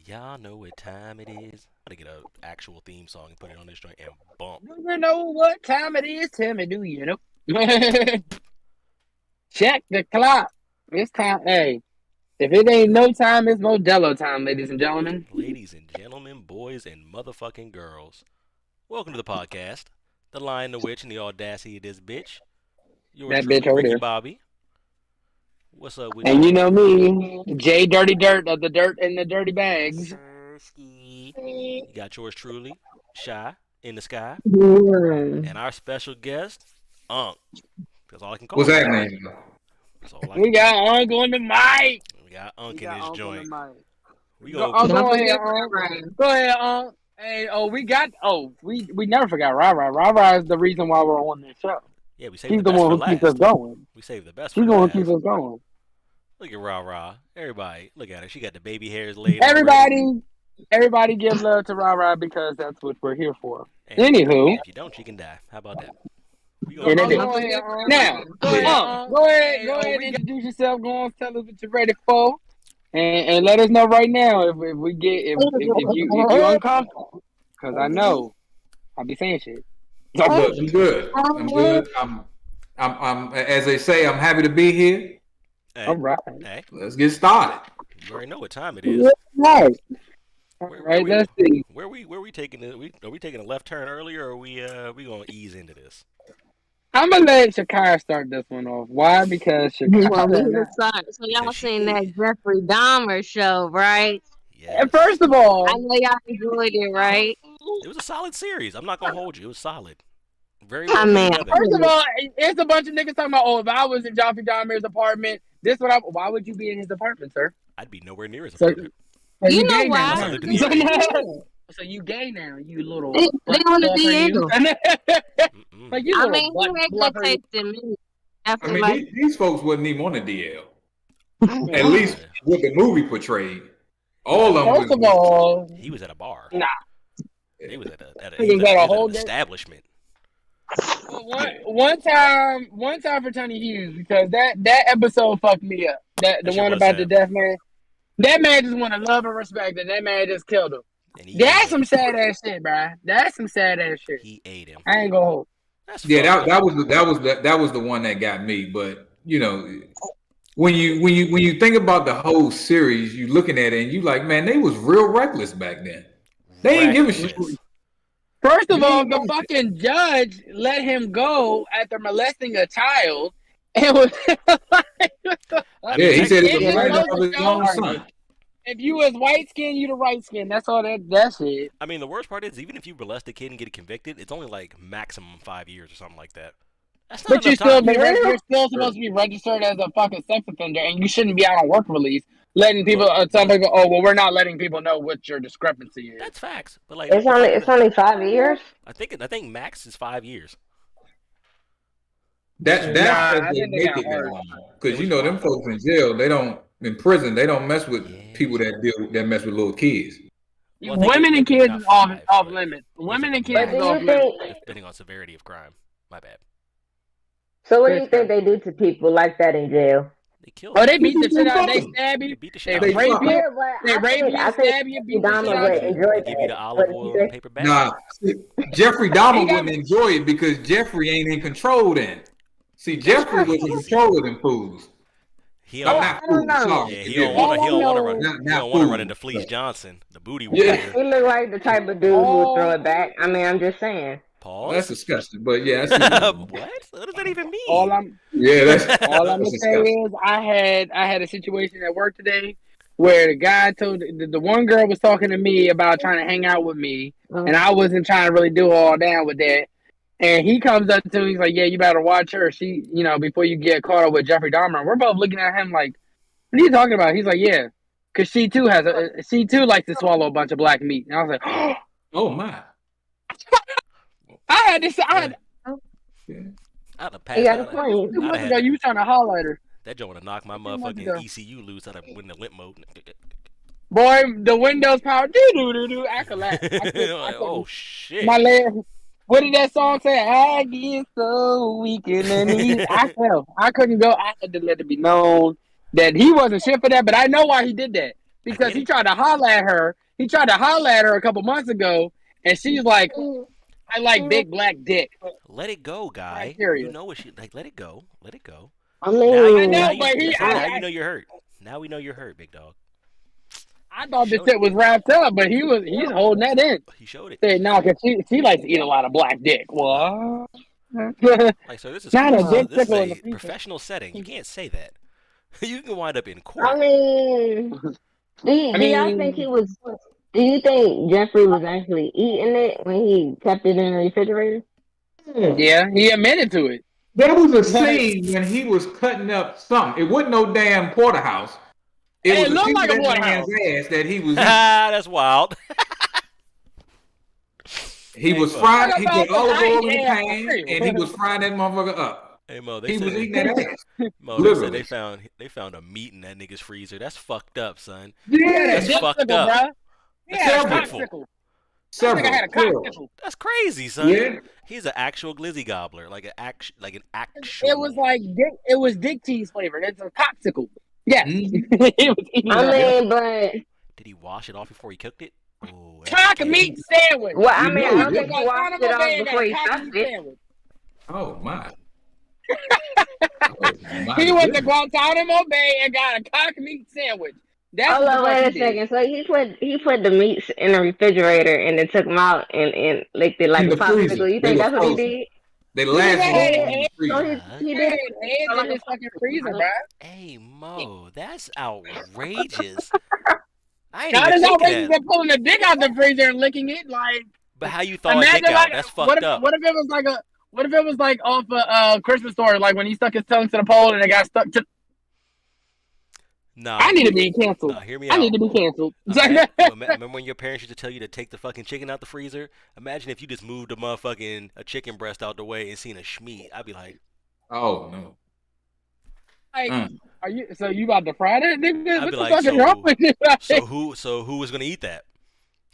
Y'all know what time it is. I'm gonna get an actual theme song and put it on this joint and bump. Do you know what time it is? Tell me, do you know? Check the clock. It's time. Hey, if it ain't no time, it's Modelo time, ladies and gentlemen. Ladies and gentlemen, boys and motherfucking girls, welcome to the podcast. The Lion, the Witch, and the Audacity of this bitch. Yours That bitch truly, over Ricky there. Bobby. What's up with And you? you know me, J Dirty Dirt of the Dirt and the Dirty Yes, Bags. sir. Ski. You got yours truly, Shy in the Sky, Yeah. and our special guest, Unk. That's all I can call What's him. that name? That's all I We can got call him. Unc on the mic. We got We Unk in got this Unc on the joint. mic. We Go, gonna Don't go ahead, forget Unc. Ryan. Go ahead, Unc. Hey, we never forgot Rara. Rara is the reason why we're on this show. yeah, we saved She's the the best one for who keeps us last. going. We saved the best She's for the one who keeps last. us going. Look at Rah Rah. Everybody, look at her. She got the baby hairs laid already. Everybody give love to Rara because that's what we're here for. And Anywho, if you don't, she can die. How about that? We and gonna it is. Don't we, forget Now, Ryan. Go ahead, introduce yourself. Go on, tell us what you're ready for, and let us know right now if we get if you uncomfortable, because I know I'll be saying shit. Look, I'm good. I'm good. I'm as they say, I'm happy to be here. All hey, right, hey, Let's get started. you already know what time it is. right, all Where right. we Let's see. where we taking it? Are we taking a left turn earlier, or we gonna ease into this? I'm gonna let Shakira start this one off. Why? Because You want me Shakira. to start? So y'all Because seen that she, Jeffrey Dahmer show, right? And yes, first of I all, know y'all enjoyed it, right? it was a solid series. I'm not gonna hold you. It was solid. Very I well put mean, together. First of all, it's a bunch of niggas talking about, oh, if I was in Joffrey Dahmer's apartment, why would you be in his apartment, sir? I'd be nowhere near his So, apartment so you you know gay now, unless I why? huh? lived in the area. So you gay now, you little They butt on the fluffer, you. DL. Mm-mm. Like you I little mean, butt he had good fluffer. taste in me. I I feel mean, like these folks wasn't even on the DL. At Man, least what the movie portrayed. He was at All of them first was. of all, he was at a bar. nah. He was at He was at a he was at whole an day. establishment. Well, one time for Tony Hughes because that episode fucked me up. That That the shit one was about the sad. deaf man. That man just wanted love and respect, and that man just killed him. And he ate That's him. some sad ass shit, bruh. That's some sad ass shit. He ate him. I ain't gonna hold. That's Yeah, fucked up. that was the one that got me. But when you think about the whole series, you looking at it and you like, man, they was real reckless back then. They ain't give a shit. Reckless. First They of all, ain't the give a shit. fucking judge let him go after molesting a child. And was I Yeah, mean, he said it it was just murder goes of to his show own son. if you was white skin, you the right skin. That's all that shit. I mean, the worst part is even if you molest a kid and get convicted, it's only like maximum 5 years or something like that. That's not But enough time. you're still supposed to be registered as a fucking sex offender, and you shouldn't be out on work release letting people. Some people, oh well, we're not letting people know what your discrepancy is. That's facts. But like, it's the fact it's that only 5 years. I think max is 5 years. That's I if they think they make got it that hard. long. Yeah, Because which them folks in jail, in prison, they don't mess with Yeah. people that mess with little kids. Well, I think Women and maybe kids not is off 5, off but limits. it's Women like and a kids But is do off you limits. think? depending on severity of crime. My bad. So what do you Good think stuff. they do to people like that in jail? They killed Oh, them. they beat the shit out. They Fucking stab They you. beat the shit They out of They you. rape fucking you. Yeah, but They rape you, I think stab you, beat the They shit Dahmer out would of give you. you enjoy they give you the that. olive What did you oil and say? paper bag. Nah, Jeffrey He Dahmer got wouldn't enjoy it because Jeffrey ain't in control then. See, That's Jeffrey was in crazy. control of them fools. He I'm don't. Well, not I don't fools, know. sorry. Yeah, Yeah. all he I don't want to know. run. He Not don't want to run fools. into Fleece Johnson, the booty Yeah. warrior. He look like the type of dude who would throw All it back. I mean, I'm just saying. Well, that's Pause. disgusting. But yeah, I see what you mean. What? What does that even all mean? I'm Yeah, that's all I'm that's gonna say disgusting. is I had a situation at work today where the guy told the one girl was talking to me about trying to hang out with me, and I wasn't trying to really do all down with that. And he comes up to me, he's like, "Yeah, you better watch her. She, before you get caught up with Jeffrey Dahmer." And we're both looking at him like, "What are you talking about?" He's like, "Yeah, because she too likes to swallow a bunch of black meat." And I was like, "Oh, Oh my. I had this. Yeah. I'd have You passed got a out. point. 2 I'd months have ago, had you was trying to holler at her. that joint would have knocked my 2 months ago, motherfucking ECU loose. I'd have went into limp mode. boy, the Windows power, do. I collapsed. I Like, oh couldn't. shit. My leg. What did that song say? I get so weak in the knees. I fell. I couldn't go. I had to let it be known that he wasn't shit for that, but I know why he did that. because he tried to holler at her. He tried to holler at her a couple months ago, and she's like, "I like big black dick." Let it go, guy. You Criteria. know what she like. Let it go. Let it go. I Now mean, know, now you, but listen, now you I know you're hurt. Now we know you're hurt, big dog. I thought this Showed shit it. was wrapped up, but he's holding that in. He showed it. Said, "No, cause she likes to eat a lot of black dick." Nah. What? Like, so this is Not a dick this is tickle in the a future. professional setting. You can't say that. You can wind up in I court. mean, do y'all think he was? Do you think Jeffrey was actually eating it when he kept it in the refrigerator? Yeah, he admitted to it. There was a scene when he was cutting up something. It wasn't no damn porterhouse. It was It a looked piece like of a that porterhouse. man's ass that he was eating. That's wild. He Hey, was Mo. frying. He Talk put olive about oil in the the pan, hate and he was frying that motherfucker up. Hey Mo, He was eating that ass. Mo, they said Literally. they found a meat in that nigga's freezer. That's fucked up, son. He had a That's dick fucked sickle, up. bro. He That's had a Several. cocktickle. That Several. nigga had a Plural. cocktickle. That's crazy, son. Yeah. He's an actual glizzy gobbler, like an It actual. was like dick. It was dick cheese flavored. It's a cocktickle. Yes, Mhm. he was eating I that. mean, but Did he wash it off before he cooked it? Oh, Cock educated. meat sandwich. well, I You mean, know I he don't think didn't. he washed it Guantanamo Bay off and got before a he cock stuffed meat it. sandwich. Oh my. Oh, my He went to goodness. Guantanamo Bay and got a cock meat sandwich. That's Hold what the on, fuck wait he a did. second. So he put the meats in the refrigerator and then took them out and licked it like In a the freezer. popsicle. You They think were that's what he frozen. did? They This nigga lasted had longer in the heads. So freezer. Huh? he He did had it heads like in a his fucking freezer, popsicle. bro. Hey Mo, that's outrageous. I ain't Not even as think of outrageous that. as pulling the dick out the freezer and licking it. Like, But how you thaw a dick imagine out? like That's what fucked if up. what if it was like a what if it was like off a Christmas story, like when he stuck his tongue to the pole and it got stuck to. Nah, I need to be canceled. nah. Hear me I out. need to be canceled. Remember when your parents used to tell you to take the fucking chicken out the freezer? Imagine if you just moved a chicken breast out the way and seen a schmeat. I'd be like, Oh no. Like, are you? So you about to fry that nigga? I'd What be the like, fuck is wrong with you? so who was gonna eat that?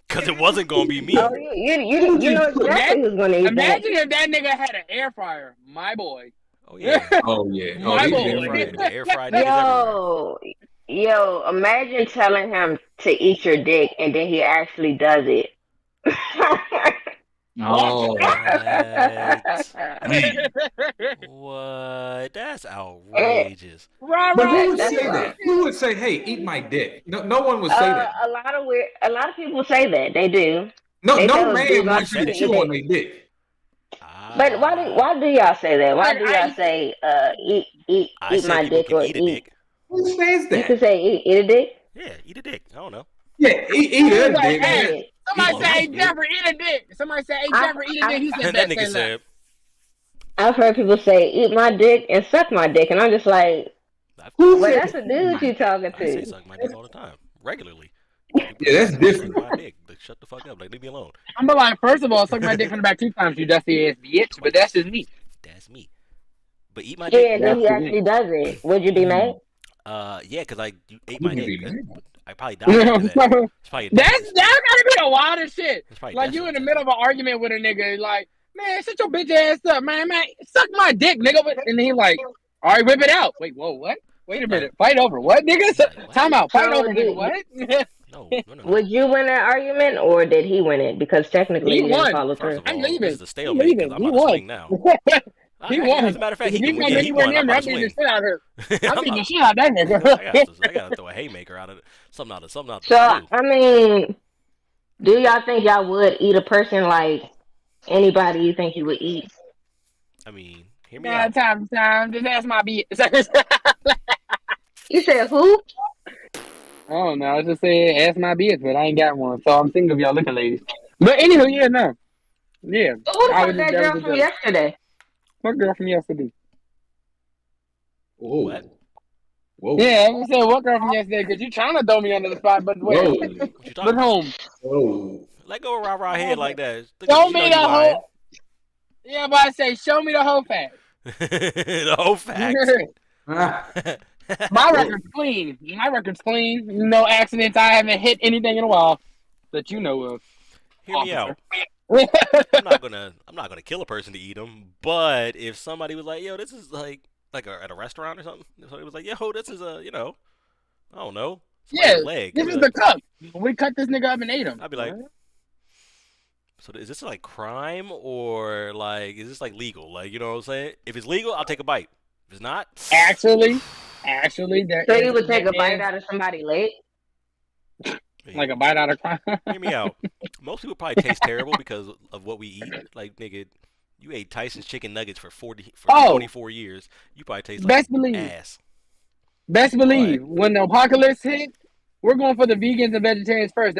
Because it wasn't gonna be me. Oh, you know exactly who's gonna eat that. Imagine if that nigga had an air fryer, my boy. Oh yeah. Oh yeah. Oh, My he boy. did. The air fried niggas everywhere. Yo, imagine telling him to eat your dick and then he actually does it. Oh. Man. What? That's outrageous. Right, But who right. would say that? Who would say, "Hey, eat my dick"? No one would say that. A lot of people say that. They do. No, They no tell man dudes wants you to to chew eat on it. their dick. But why do y'all say that? Why do I y'all say eat I eat said my people dick can or eat a dick. Who says You that? can say eat a dick. Yeah, eat a dick. I don't know. Yeah, eat a Like, dick. hey, Man. somebody Oh, say, "Hey, that's Jeffrey, eat a dick." Somebody say, "Hey, Jeffrey, eat a dick." He said, That "Bet, say nigga less." said, I've heard people say eat my dick and suck my dick, and I'm just like, Who well, said that's a dude you talking I say to. suck my dick all the time, regularly. Yeah, that's different. Suck my dick. Like, shut the fuck up. Like, leave me alone. I'm like, first of all, suck my dick from the back 2 times, you dusty ass bitch. But that's just me. That's me. But eat my Yeah, dick. and then he That's actually does it. Would you be mad? Yeah, because you ate You my can dick. be mad. I probably died after that. It's probably That's gotta be the wildest shit. It's probably Like you in the death middle of an argument with a nigga, like, man, shut your bitch ass up, man, suck my dick, nigga. And then he like, all right, whip it out. Wait, whoa, what? Wait a minute, fight over what, nigga? Like, what? Time out, fight So over, nigga. What? No. Would you win that argument, or did he win it? Because technically He you didn't won. follow First through. of I'm all, this leaving. is a I'm stalemate because leaving. I'm He about to won. swing now. He won. As a matter of fact, If he you won. run I'm him, about I'm to beating the swing. shit out of her. I'm beating the shit out of that I nigga. gotta throw a haymaker out of it. Something out of So the blue. I mean, do y'all think y'all would eat a person like anybody you think you would eat? I mean, hear me Nah, out. time. Just ask my bitch. You said who? Oh no, I was just saying ask my bitch, but I ain't got one, so I'm single. If y'all looking, ladies. But anywho, yeah, no, yeah. Who the I fuck was that just girl from yesterday? what girl from yesterday? Whoa. What? Whoa. Yeah, I was saying what girl from yesterday? Because you trying to throw me under the spot, but where? Whoa. What you But talking about? home. Whoa. Let go of rah head like that. Show You me know the you lying. whole. Yeah, but I say show me the whole fact. The whole facts. Ah. My record's clean. My record's clean. No accidents. I haven't hit anything in a while that you know of. Hear me out. Officer. I'm not gonna kill a person to eat them. But if somebody was like, "Yo, this is like at a restaurant or something," if somebody was like, "Yo, this is I don't know, Yeah, leg. this is the cup. We cut this nigga up and ate him. I'd be like, so is this like crime or like is this like legal? Like, you know what I'm saying? If it's legal, I'll take a bite. If it's not, actually, so you would take a bite out of somebody's leg? Like a bite out of crime. Hear me out. Most people probably taste terrible because of what we eat. Like, nigga, you ate Tyson's chicken nuggets for 24 years. You probably taste like ass. Best believe when the apocalypse hit, we're going for the vegans and vegetarians first.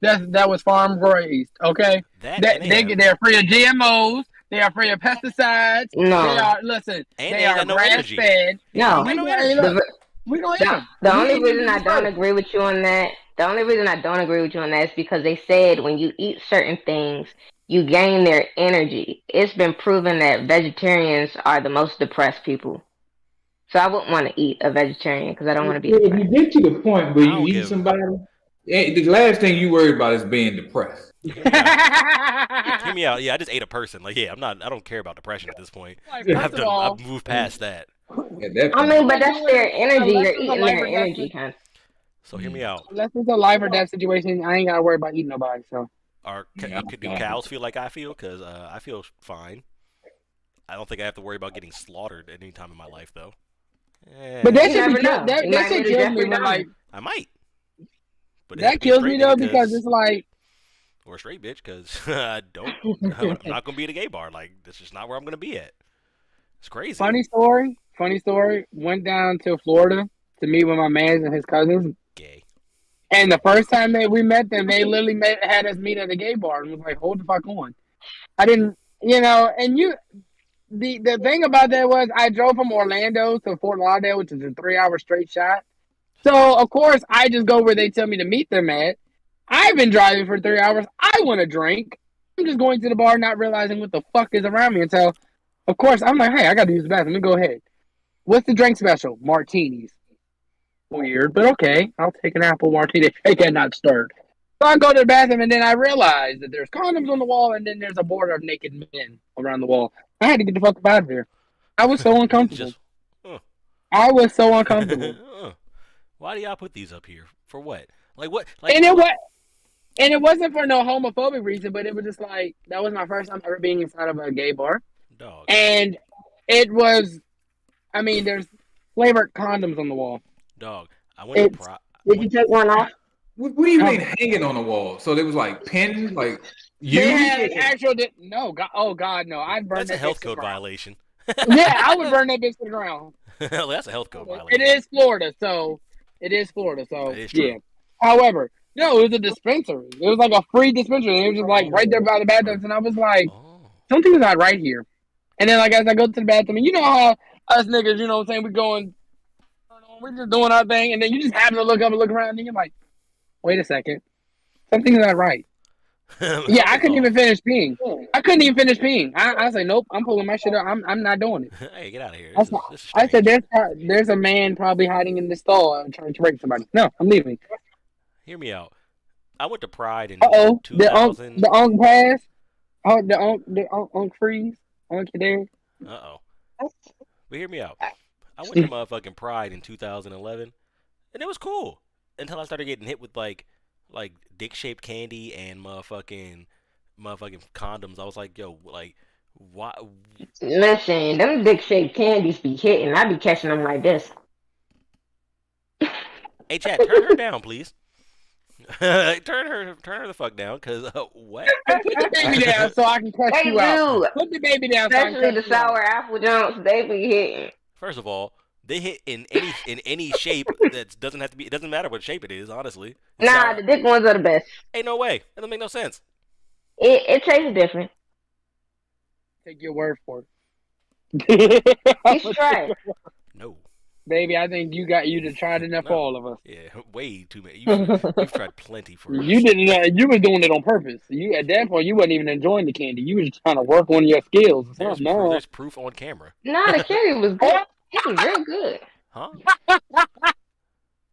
That was farm raised. Okay, they're free of GMOs. They are free of pesticides. No, they are they are grass fed. No, we gonna eat them. The only reason I don't agree with you on that. The only reason I don't agree with you on that is because they said when you eat certain things, you gain their energy. It's been proven that vegetarians are the most depressed people. So I wouldn't want to eat a vegetarian because I don't want to be depressed. If you get to the point where you eat somebody, the last thing you worry about is being depressed. Hear me out. Yeah, I just ate a person. Like, yeah, I don't care about depression at this point. I've moved past that. I mean, but that's their energy. You're eating their energy, kind of. So hear me out. Unless it's a life or death situation, I ain't gotta worry about eating nobody. So, do cows feel like I feel? Because I feel fine. I don't think I have to worry about getting slaughtered at any time in my life, though. But that shit kills me. Like, I might. But that kills me though because it's like, or a straight bitch because I'm not gonna be at a gay bar. Like, that's just not where I'm gonna be at. It's crazy. Funny story. Went down to Florida to meet with my mans and his cousins. Gay. And the first time that we met them, they literally had us meet at a gay bar and was like, "Hold the fuck on." I didn't, and the thing about that was I drove from Orlando to Fort Lauderdale, which is a 3-hour straight shot. So of course I just go where they tell me to meet them at. I've been driving for 3 hours. I want a drink. I'm just going to the bar, not realizing what the fuck is around me until, of course, I'm like, "Hey, I got to use the bathroom. Let me go ahead. What's the drink special? Martinis." Weird, but okay. I'll take an apple martini. Shake and not stirred. So I go to the bathroom, and then I realize that there's condoms on the wall, and then there's a border of naked men around the wall. I had to get the fuck out of there. I was so uncomfortable. I was so uncomfortable. Why do y'all put these up here? For what? Like what? And it wasn't for no homophobic reason, but it was just like that was my first time ever being inside of a gay bar. Dog. And it was, I mean, there's flavored condoms on the wall. Dog. I went to Did you take one off? What do you mean hanging on the wall? So there was like pins, like you had actual. No, God, oh God, no! I'd burn. That's a health code violation. Yeah, I would burn that bitch to the ground. Well, that's a health code violation. It is Florida, so yeah. However, no, it was a dispensary. It was like a free dispensary. It was just like right there by the bathrooms, and I was like, something's not right here. And then, like as I go to the bathroom, and you know how us niggas, you know what I'm saying, we're just doing our thing, and then you just happen to look up and look around, and you're like, wait a second, something's not right. Yeah, I couldn't even finish peeing. I was like, nope, I'm pulling my shit up. I'm not doing it. Hey, get out of here. I said, there's a man probably hiding in the stall trying to rape somebody. No, I'm leaving. Hear me out. I went to Pride in 2000. The Unk pass. Oh, the Unk freeze. Unk you there? But hear me out. I went to motherfucking Pride in 2011, and it was cool until I started getting hit with like dick-shaped candy and motherfucking condoms. I was like, yo, like, why? Listen, them dick-shaped candies be hitting. I be catching them like this. Hey, chat, turn her down, please. turn her the fuck down, cause what? Put the baby down so I can catch you out. Put the baby down. Especially the sour apple jumps, they be hitting. First of all, they hit in any shape that doesn't have to be. It doesn't matter what shape it is, honestly. Nah, the dick ones are the best. Ain't no way. That don't make no sense. It tastes different. Take your word for it. You should try it. No. Baby, I think you tried enough for all of us. Yeah, way too many. You've tried plenty for us. You didn't. You was doing it on purpose. You at that point, you wasn't even enjoying the candy. You was trying to work on your skills. There's proof on camera. Nah, the candy was good. It was real good. Huh?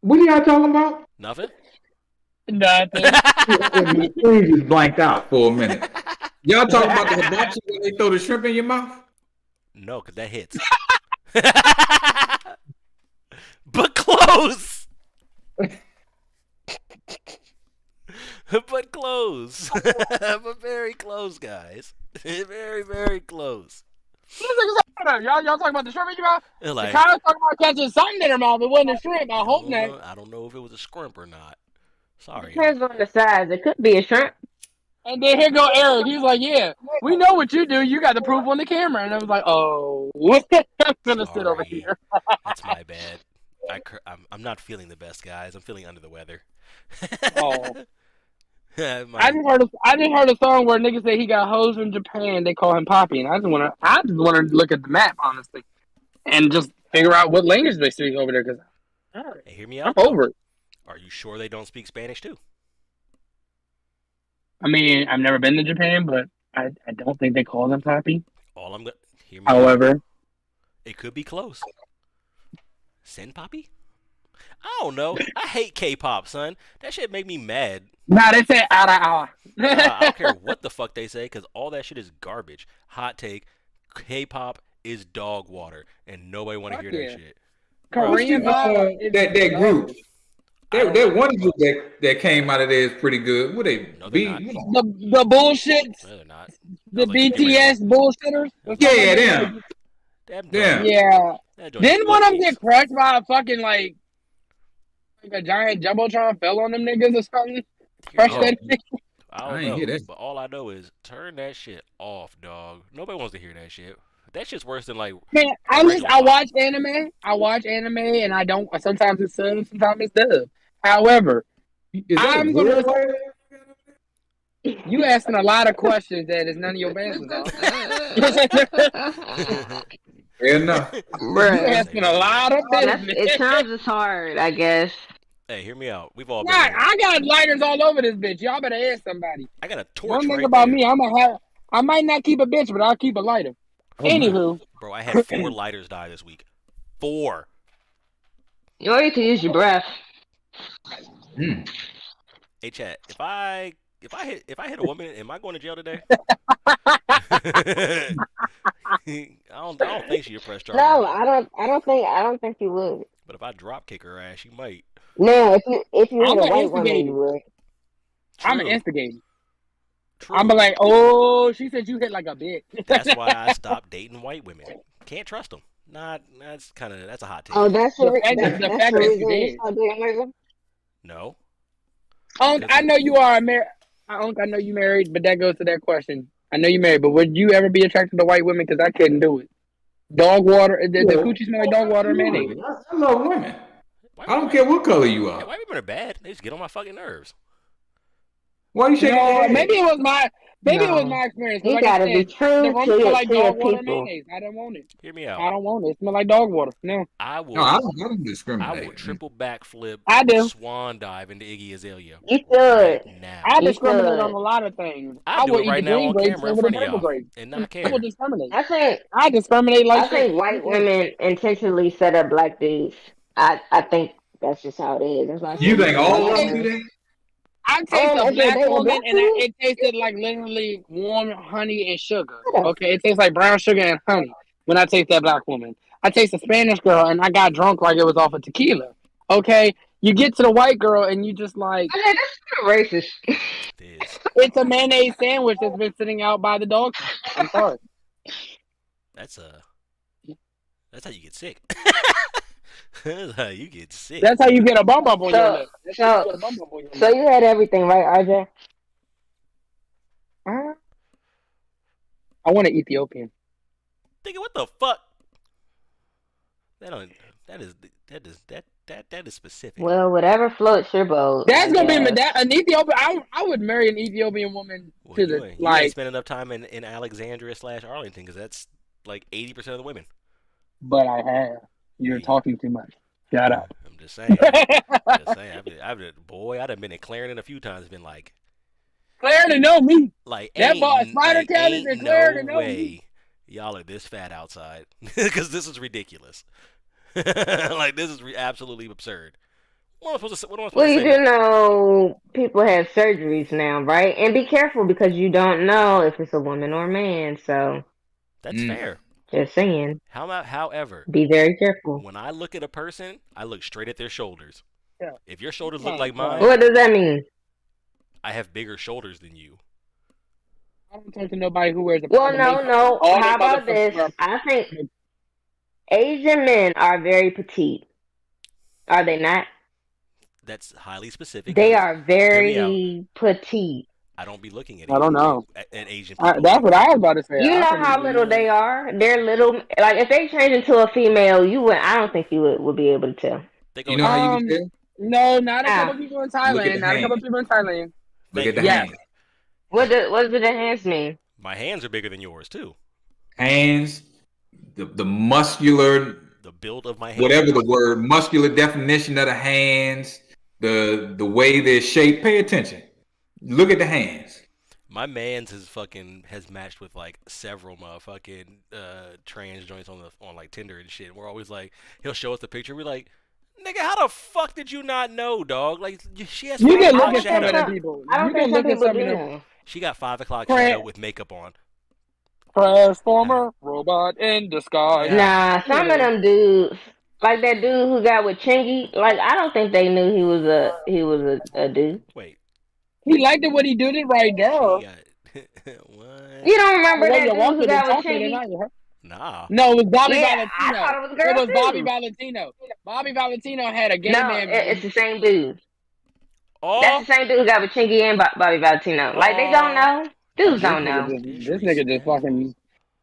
What are y'all talking about? Nothing. The screen just blanked out for a minute. Y'all talking about the hibachi when they throw the shrimp in your mouth? No, because that hits. But close. But close. But very close, guys. Very, very close. Y'all talking about the shrimp in your mouth? They're The like, cows talking about catching something in their mouth. It wasn't a shrimp. I hope not. I don't know if it was a scrimp or not. Sorry. Depends on the size. It could be a shrimp. And then here go Eric. He's like, "Yeah, we know what you do. You got the proof on the camera." And I was like, "Oh, I'm gonna sit over Sorry. here." That's my bad. I'm not feeling the best, guys. I'm feeling under the weather. Oh, My- I just heard a song where niggas say he got hoes from Japan. They call him Poppy, and I just wanna look at the map honestly, and just figure out what language they speak over there. Because Hey, hear me I'm out though. over it. Are you sure they don't speak Spanish too? I mean, I've never been to Japan, but I don't think they call them Poppy. All I'm gonna hear me out. However, It could be close. Sen Poppy? I don't know. I hate K-pop, son. That shit make me mad. nah, they say ara. Nah, I don't care what the fuck they say, because all that shit is garbage. Hot take. K-pop is dog water, and nobody want to Fuck hear yeah. that shit. Korean pop. that group. That one group that came out of there is pretty good. What they No, they're be? not. You know. The bullshit. No, they're not. The Sounds like the BTS bullshitters. Yeah, them. Damn. Yeah. Yeah. That joint Didn't is one of them bullshit. get crushed by a fucking like a giant jumbotron fell on them niggas or something? Crushed Oh. that shit. I I don't ain't know, hear that. but all I know is turn that shit off, dog. Nobody wants to hear that shit. That shit's worse than like. Man, Regular I pop. watch anime. And I don't. Sometimes it's sub, sometimes it's dub. However, Is that I'm real gonna. life? You asking a lot of questions that is none of your business. Fair enough. You Bruh. asking a lot of That's, business. it sounds as hard, I guess. Hey, hear me out. We've all been Nah, there. I got lighters all over this bitch. Y'all better ask somebody. I got a torch One thing right about there. me, I might not keep a bitch, but I'll keep a lighter. Oh, my. Anywho, Bro, I had 4 lighters die this week. 4. You already can use your breath. Mm. Hey, chat. If I hit a woman, am I going to jail today? I don't think she'll press charges. No, I don't think you would. But if I drop kick her ass, she might. No, if you I'm hit a an white woman, instigator. you would. True. I'm an instigator. True. I'm be like, oh, she said you hit like a bitch. That's why I stopped dating white women. Can't trust them. That's a hot take. Oh, that's The the, fact that's that the you reason you did. started dating women? No. I know you are married. I know you married, but that goes to that question. I know you married, but would you ever be attracted to white women? Because I couldn't do it. Dog water. The coochie smell like dog water, man. I love women. White I don't women- care what color you Yeah, are. white women are bad. They just get on my fucking nerves. Why you shaking your No, head? maybe it was my No. experience. 'Cause You like I gotta said, be the true room to smell like your dog water people. mayonnaise. I don't want it. Hear me out. I don't want it. It smell like dog water. No, I will. No, I don't I discriminate. will triple backflip, I do. swan dive into Iggy Azalea You should. right now. I You discriminate should. on a lot of things. I do will it eat right the now green on grapes camera in over the front of purple y'all grapes. and not I will care. discriminate. I I discriminate like I think shit. white women intentionally set up black dudes. I think that's just how it is. That's why I You say think you all white of them women. do that? I taste a If they black date a woman black and dude, it tasted like literally warm honey and sugar. shut up. Okay, it tastes like brown sugar and honey when I taste that black woman. I taste a Spanish girl and I got drunk like it was off of tequila. Okay, you get to the white girl and you just like I mean, that's kind of racist. It is. it's a mayonnaise sandwich that's been sitting out by the dog. I'm sorry. That's how you get sick. That's how you get sick. That's how you get a bump up on your So, lip. That's how you so, get a bump up on your so lip. you had everything, right, RJ? I want an Ethiopian. Thinking, what the fuck? That is specific. Well, whatever floats your boat. That's I gonna be guess. an Ethiopian. I would marry an Ethiopian woman Well, to you the ain't like. spend enough time in Alexandria / Arlington because that's like 80% of the women. But I have. You're talking too much. Shut up. I'm just saying. Just saying. I've been at Clarendon a few times. Been like, Claire to know me. like That ain't, boy, Spider like, Cabins ain't and Claire to no know way me. y'all are this fat outside because this is ridiculous. Like this is absolutely absurd. What am I supposed to say? What am I Well, supposed you to say? do know people have surgeries now, right? And be careful because you don't know if it's a woman or a man. So, That's fair. just saying, However, be very careful. when I look at a person, I look straight at their shoulders. Yeah. If your shoulders look like mine, What does that mean? I have bigger shoulders than you. I don't talk to nobody who wears a Well, pound of no, makeup. no. All How they about motherfuckers this? wear. I think Asian men are very petite. Are they not? That's highly specific. They Cause are hear me out. very petite. I don't be looking at I don't know. Asian people That's like what I that. was about to say. You I know couldn't how little even. they are. They're little. Like if they change into a female, you would. I don't think you would be able to tell. They You go know how you down. can tell? No, not a couple How? people in Look at Thailand. the Not a couple hand. people in Thailand. Look Thank at the you. Yes. hand. What does the hands mean? My hands are bigger than yours too. Hands, the muscular, The build of my hands. whatever the word, muscular definition of the hands, the way they're shaped. Pay attention. Look at the hands. My man's has matched with like several motherfucking trans joints on like Tinder and shit. And we're always like, he'll show us the picture. We're like, nigga, how the fuck did you not know, dog? Like she has You 5 can o'clock look at some of shadow. them people. I don't You think can some look at people some do of them. know. She got 5 o'clock Fran- shadow with makeup on. Transformer robot in disguise. Nah, some of them dudes, like that dude who got with Chingy, like I don't think they knew he was a dude. Wait, He liked it when he did it right there. she got what? You don't The remember way that you dude walked who it and got with talked it and Chingy? I heard. Nah. No, it was Bobby Yeah, I Valentino. thought it was a It girl was Bobby too. Valentino. Bobby Valentino had a gay No, man. it's the same dude. Oh, That's the same dude who got with Chingy and Bobby Valentino. Like they don't know. Dudes This don't know. nigga just fucking.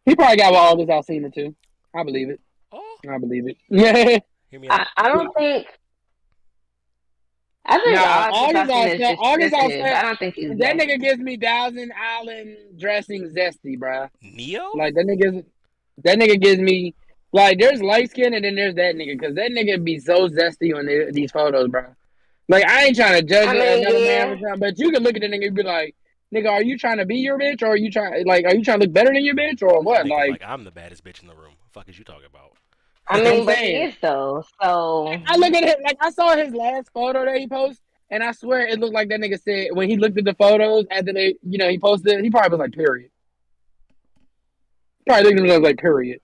He probably got all this Alcina too. I believe it. Oh, I believe it. Yeah. hear me out. I don't think. I think Nah, August Alsina is just August sensitive. Alsina. I don't think he's That gay. nigga gives me Thousand Island dressing zesty, bruh. Neo? Like that nigga gives me like there's light skin and then there's that nigga because that nigga be so zesty on these photos, bro. Like I ain't trying to judge I mean, another man yeah. for something, but you can look at the nigga and be like, nigga, are you trying to be your bitch or are you trying to look better than your bitch or what? Nigga, Like I'm the baddest bitch in the room. What the fuck is you talking about? I I'm mean, but he saying. is though. So I look at it like I saw his last photo that he posted, and I swear it looked like that nigga said when he looked at the photos after he posted, he probably was like period. Probably looked at it and was like period.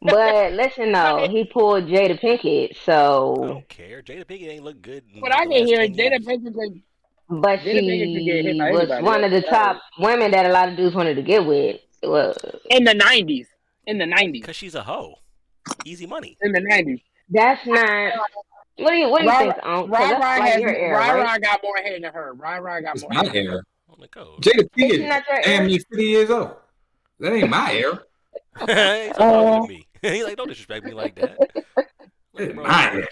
but listen though, he pulled Jada Pinkett, I so don't care. Jada Pinkett ain't look good in But like I the can last hear 10 Jada years. Pinkett. but Jada Pinkett could get hit she by was anybody. one of the top women that a lot of dudes wanted to get with. Well, In the 90s. In the 90s. Cause she's a hoe. Easy money. In the 90s. that's not. What do you think, Unc? 'Cause that's like your era, right? got more hair than her. Got It's more my hair. era. On the code. Jada It's Pinkett, not your damn era. near 50 years old. That ain't my era. He's talking to me. He's like, don't disrespect me like that. Like, bro, My era.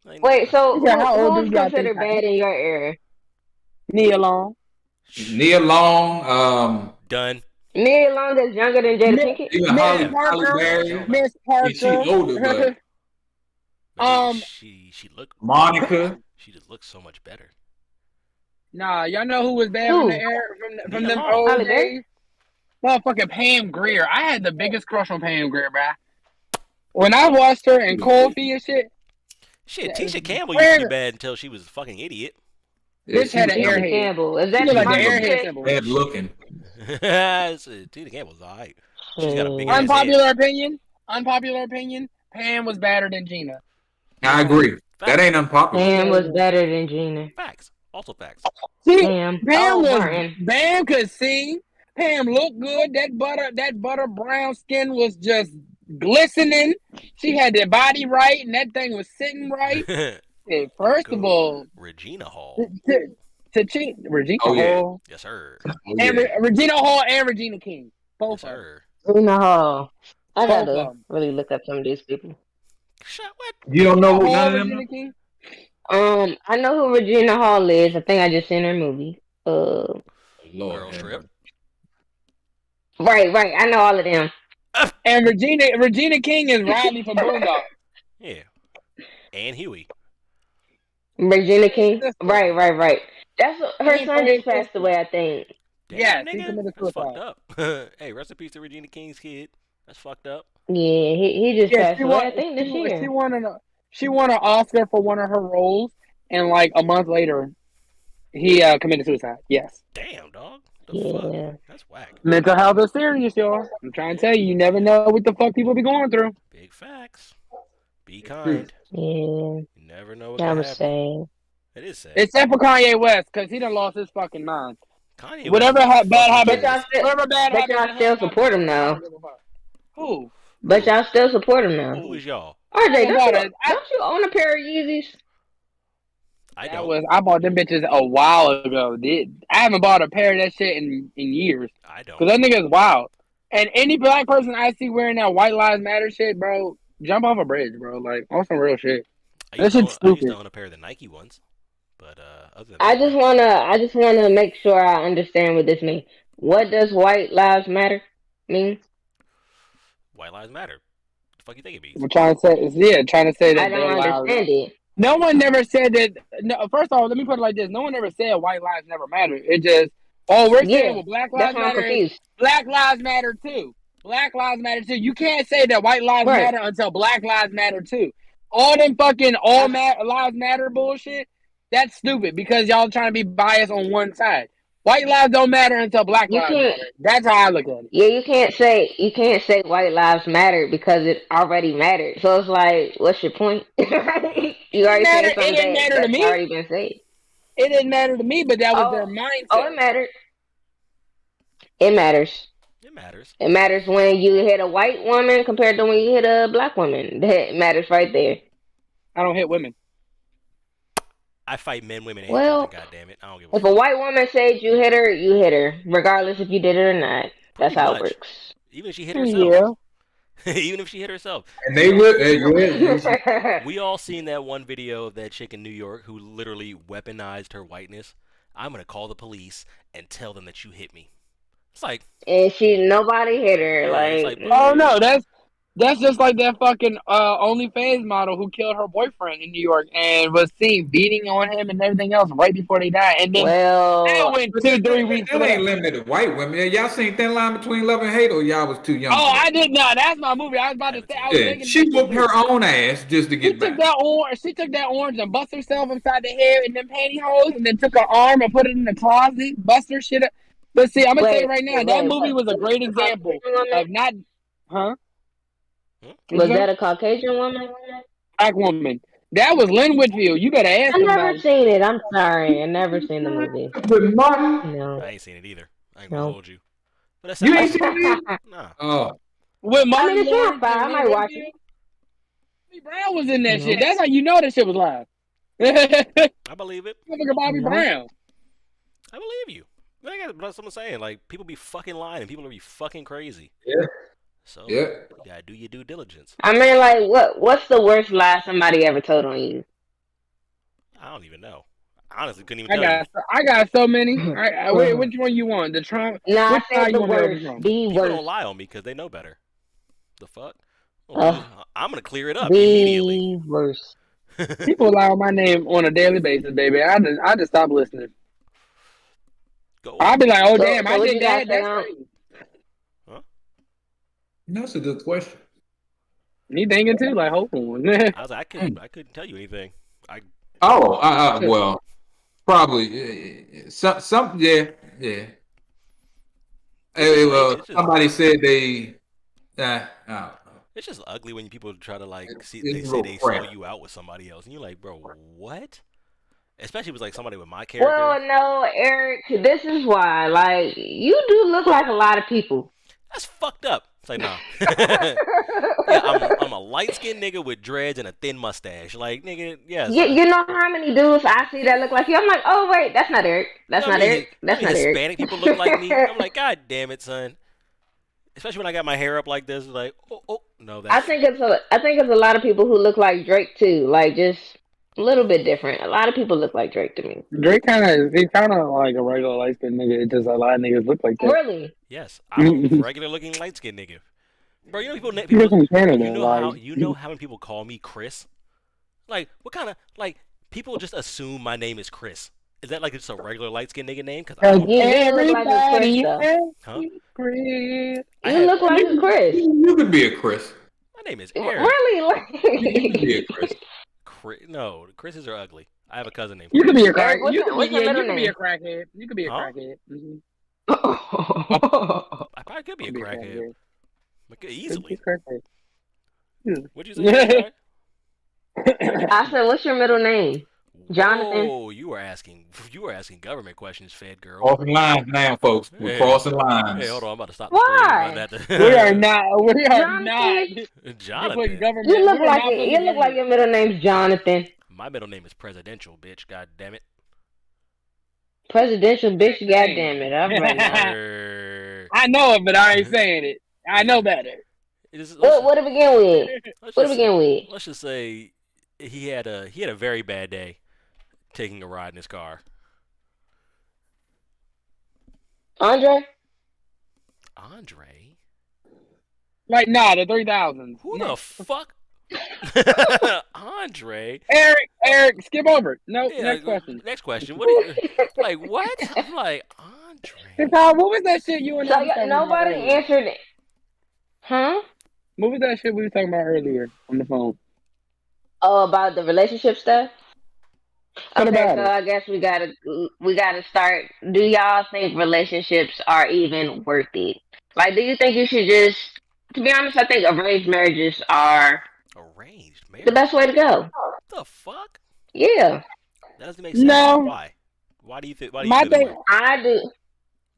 like, Wait, so He said, how old do who's y'all think considered I am? bad in your era? Nia Long. Nia Long, done. Nia Long is younger than Jada Pinkett. even Miss Holly Parker. Berry. Miss She older, Parker. But she looked. Monica. She just looks so much better. Nah, y'all know who was bad Who? from the era from Nia them Long. old Halle Berry? days? Motherfucking Pam Grier. I had the biggest crush on Pam Grier, bruh. When I watched her in Cold Feet and shit, Shit, Tisha Campbell used to be bad until she was a fucking idiot. bitch had an she was Tisha airhead. Campbell. Is She that looked like the Michael airhead chick? symbol. bad looking. Tisha Campbell's alright. She's got a big ass head. Unpopular opinion. Pam was better than Gina. I agree. Facts. That ain't unpopular. Pam was better than Gina. Facts. Also facts. See, Pam. Pam was Martin. Pam could sing. Pam looked good. That butter brown skin was just glistening. She had the body right, and that thing was sitting right. And first of all, Regina Hall. Regina Oh, yeah. Hall, Yes, sir. Oh, and yeah. Regina Hall and Regina King, Yes, both of them. sir. Gina Hall. I Both of gotta them. really look up some of these people. Shut what? You don't know Regina none Hall, of them? Regina King. I know who Regina Hall is. I think I just seen her movie. Lord, Girl Trip. Right. I know all of them. And Regina King is Riley from Boondock. Yeah. And Huey. Regina King. Sister. Right. That's her King son just played passed away, I think. Damn, Yes, he nigga. committed That's suicide. fucked up. Hey, rest in peace to Regina King's kid. That's fucked up. Yeah, he just Yeah, passed away. I think this year. she won an Oscar for one of her roles, and like a month later, he committed suicide. Yes. Damn, dog. The fuck? Yeah. That's whack. Mental health is serious, y'all. I'm trying to tell you, you never know what the fuck people be going through. Big facts. Be kind. Yeah. You never know what That could was happen. sad. It is sad. Except for Kanye West, because he done lost his fucking mind. Kanye West Whatever is a bad fucking habits, genius. whatever bad But habits y'all in still him got support him behind him, I though. don't give a fuck. Who? But y'all still support him now. Who is y'all? RJ, I don't you own a pair of Yeezys? I don't. I bought them bitches a while ago. I haven't bought a pair of that shit in years. I don't. Cause that nigga's wild. And any black person I see wearing that White Lives Matter shit, bro, jump off a bridge, bro. Like on some real shit. That shit's I used to stupid. own a pair of the Nike ones, but other than I that, just wanna make sure I understand what this means. What does White Lives Matter mean? White Lives Matter. The fuck you think it means? I'm trying to say, trying to say I that don't their lives. understand it. No one never said that. No, first off, let me put it like this: no one ever said white lives never matter. It just all we're saying Yeah, with Black that's Lives why I'm Matter is confused. Black Lives Matter too. Black Lives Matter too. You can't say that white lives Right. matter until Black Lives Matter too. All them fucking lives matter bullshit. That's stupid because y'all trying to be biased on one side. White lives don't matter until Black You lives can't. matter. That's how I look at it. Yeah, you can't say white lives matter because it already mattered. So it's like, what's your point? You It didn't already matter. saying It something didn't matter to that's me. already been said. It didn't matter to me, but that was their Oh, mindset. it mattered. It matters. It matters. It matters when you hit a white woman compared to when you hit a black woman. That matters right there. I don't hit women. I fight men, women, and children. Well, God damn it, I don't give a if a fuck. white woman said you hit her, regardless if you did it or not. Pretty That's how it much. works. Even if she hit herself. Yeah. Even if she hit herself. And they would. We all seen that one video of that chick in New York who literally weaponized her whiteness. I'm gonna call the police and tell them that you hit me. It's like, And nobody hit her. yeah, it's Like, like, Oh bro, no, that's just like that fucking OnlyFans model who killed her boyfriend in New York and was seen beating on him and everything else right before they died. And then that well, went But 2-3 weeks that ain't later. limited to white women. Y'all seen Thin Line Between Love and Hate, or y'all was too young Oh, for that? I did not. That's my movie. I was I about to haven't say. seen I it. was Yeah, thinking she that shit whooped too. her own ass just to She get took back. that orange. She took that orange and bust herself upside the head in them pantyhose, and then took her arm and put it in the closet, bust her shit up. But see, I'm gonna tell you right now, that movie was a great example of not, huh? Hmm? What'd was you say? that a Caucasian woman? Black woman. That was Lynn Whitfield. You better I ask him never about it. seen it. I'm sorry. I never seen the movie. With Martin, No, I ain't seen it either. I ain't gonna no. hold you. But that you sounds ain't like seen it. it either? Nah. Oh, With I mean, Martin it sounds Lawrence fine. and I Lynn might watch it. Whitfield. Bobby Brown was in that shit. No, That's how you know that shit was live. I believe it. Look at Bobby no. Brown. I believe you. That's what I'm saying. Like, people be fucking lying and people be fucking crazy. yeah, So, yeah. you gotta do your due diligence. I mean, like, what's the worst lie somebody ever told on you? I don't even know. I honestly couldn't even I tell you. got so many. Which one you want? The Trump? No, I Which side said you the want me to worst. overthrow? The People don't worst. lie on me because they know better. The fuck? Ugh, I'm gonna clear it up immediately. the worst. People allow my name on a daily basis, baby. I just stopped listening. Go I'll on. be like, oh So, damn, so I what did you gotta that. say That's on? crazy. Huh? That's a good question. Me thinking too, like, hold on. I was like, I couldn't tell you anything. I Oh, well, probably yeah, yeah. It's just lame. Somebody said they. I don't know. It's just ugly when people try to like they It's a say little they saw crap. you out with somebody else, and you're like, bro, what? Especially with like somebody with my character. Well, no, Eric. This is why. Like, you do look like a lot of people. That's fucked up. It's like, nah. Yeah, I'm a light skinned nigga with dreads and a thin mustache. Like, nigga, yes. You know how many dudes I see that look like you? I'm like, oh wait, that's not Eric. You That's know how not many, Eric. you know how That's many not Eric. Hispanic people look like me? I'm like, God damn it, son. Especially when I got my hair up like this, like, oh, no, I that's think it's a lot of people who look like Drake too. Like, just a little bit different. A lot of people look like Drake to me. Drake he's kind of like a regular light skinned nigga. It's just a lot of niggas look like that. Really? yes. I'm a regular looking light skinned nigga, bro. You know You're people, from Canada, you know how many people call me Chris? Like, what kind of like people just assume my name is Chris? Is that like just a regular light skinned nigga name? Cause I don't You know. do look like a Chris everybody though. Huh? Chris. I You have look like a Chris. You could be a Chris. my name is Eric. Really? You could be a Chris. No, Chris's are ugly. I have a cousin named You Chris. could be a crack. Eric, what's You your, could be what's your middle You could be name? a crackhead. You could be a Huh? crackhead. Mm-hmm. I probably could be a Could be a crackhead. crackhead. Like, Could be easily. a crackhead. What'd you say? I said, what's your middle name? Jonathan? Whoa, you were asking government questions, Fed girl. Crossing lines now, folks. We're Hey, crossing hey, hold lines. on, I'm about to stop the stream. I'm Why? about We are to not. We are not. Jonathan? You're putting Jonathan. government. We are not putting You the look like government. your middle name's Jonathan. My middle name is Presidential, bitch. God damn it. Presidential bitch, Name. goddamn it. All right now. I know it, but I ain't saying it. I know better. What to begin with? let's What to just begin with? let's just say he had a very bad day taking a ride in his car. Andre? Andre? Like, nah, the 3000s. Who the Next. fuck? Andre? Eric, skip over it. Nope, Yeah, next question. next question. What do you like? What? I'm like Andre. What was that shit you and I So was talking about nobody earlier? answered it. Huh? What was that shit we were talking about earlier on the phone? Oh, about the relationship stuff? What Okay, about so it? I guess we gotta start. Do y'all think relationships are even worth it? Like, do you think you should just? To be honest, I think arranged marriages are Arranged the best way to marriage? go. The fuck? Yeah, That doesn't make sense. No, Why? Why do you my feel that thing. way? I do.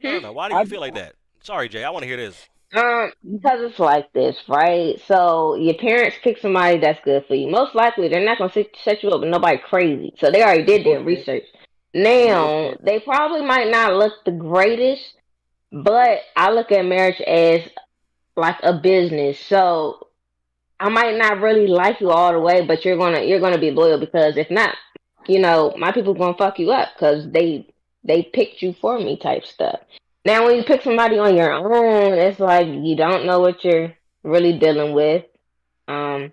No, no, Hmm? no. Why do I you feel like that? Sorry, Jay. I want to hear this. Because it's like this, right? So your parents pick somebody that's good for you. Most likely, they're not gonna set you up with nobody crazy. So they already did their bullshit. research. Now Bullshit. they probably might not look the greatest, but I look at marriage as like a business. So I might not really like you all the way, but you're gonna be loyal because if not, my people gonna fuck you up because they picked you for me type stuff. Now, when you pick somebody on your own, it's like you don't know what you're really dealing with. Um,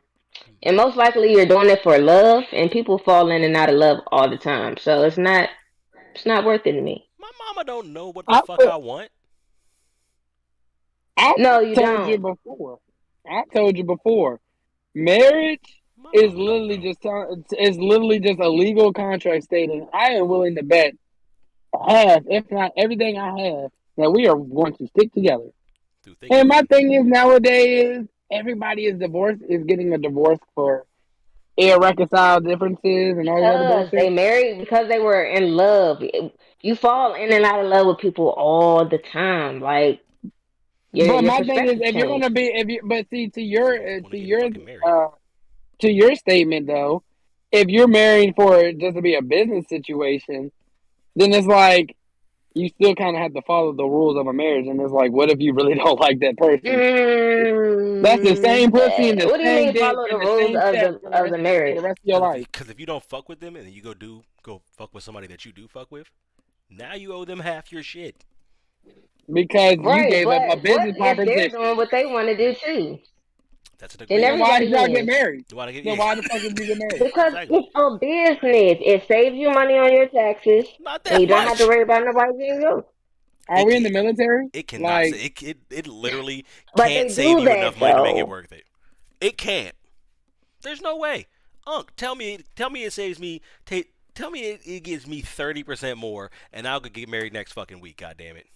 and most likely you're doing it for love, and people fall in and out of love all the time. So it's not worth it to me. My mama don't know what the I fuck I want. I No, you told you don't. before. I told you before. Marriage My is mama don't literally know. just a legal contract stating I am willing to bet half, if not everything I have, that we are going to stick together. Through thick and And my thin. thing is nowadays everybody is getting a divorce for irreconciled differences and all this other Because they bullshit. married because they were in love. You fall in and out of love with people all the time. Like But your my thing is, perspective if you're change. gonna be, if you, but see, Want to get fucking married. uh, to your statement though, if you're married for it just to be a business situation, then it's like you still kind of have to follow the rules of a marriage. And it's like, what if you really don't like that person? That's the same pussy and the What do you same mean dick follow the and the rules same of sex the of the for the marriage? rest of your life. Because if you don't fuck with them and then you go fuck with somebody that you do fuck with, now you owe them half your shit. Because you Right, gave up a but what business if they're proposition. doing what they want to do too? That's an Then Then agreement. why did everybody y'all get wins. married? You want to get Then why the fuck did you get married? Because exactly. it's a business. It saves you money on your taxes, Not and that you don't have to much. worry about nobody being you. Are It we in the can, military? it cannot say Like, it literally But can't they save do you that enough money to make it though. worth it. It can't. There's no way. Unc, tell me it saves me. Tell me it gives me 30% more, and I'll get married next fucking week. God damn it.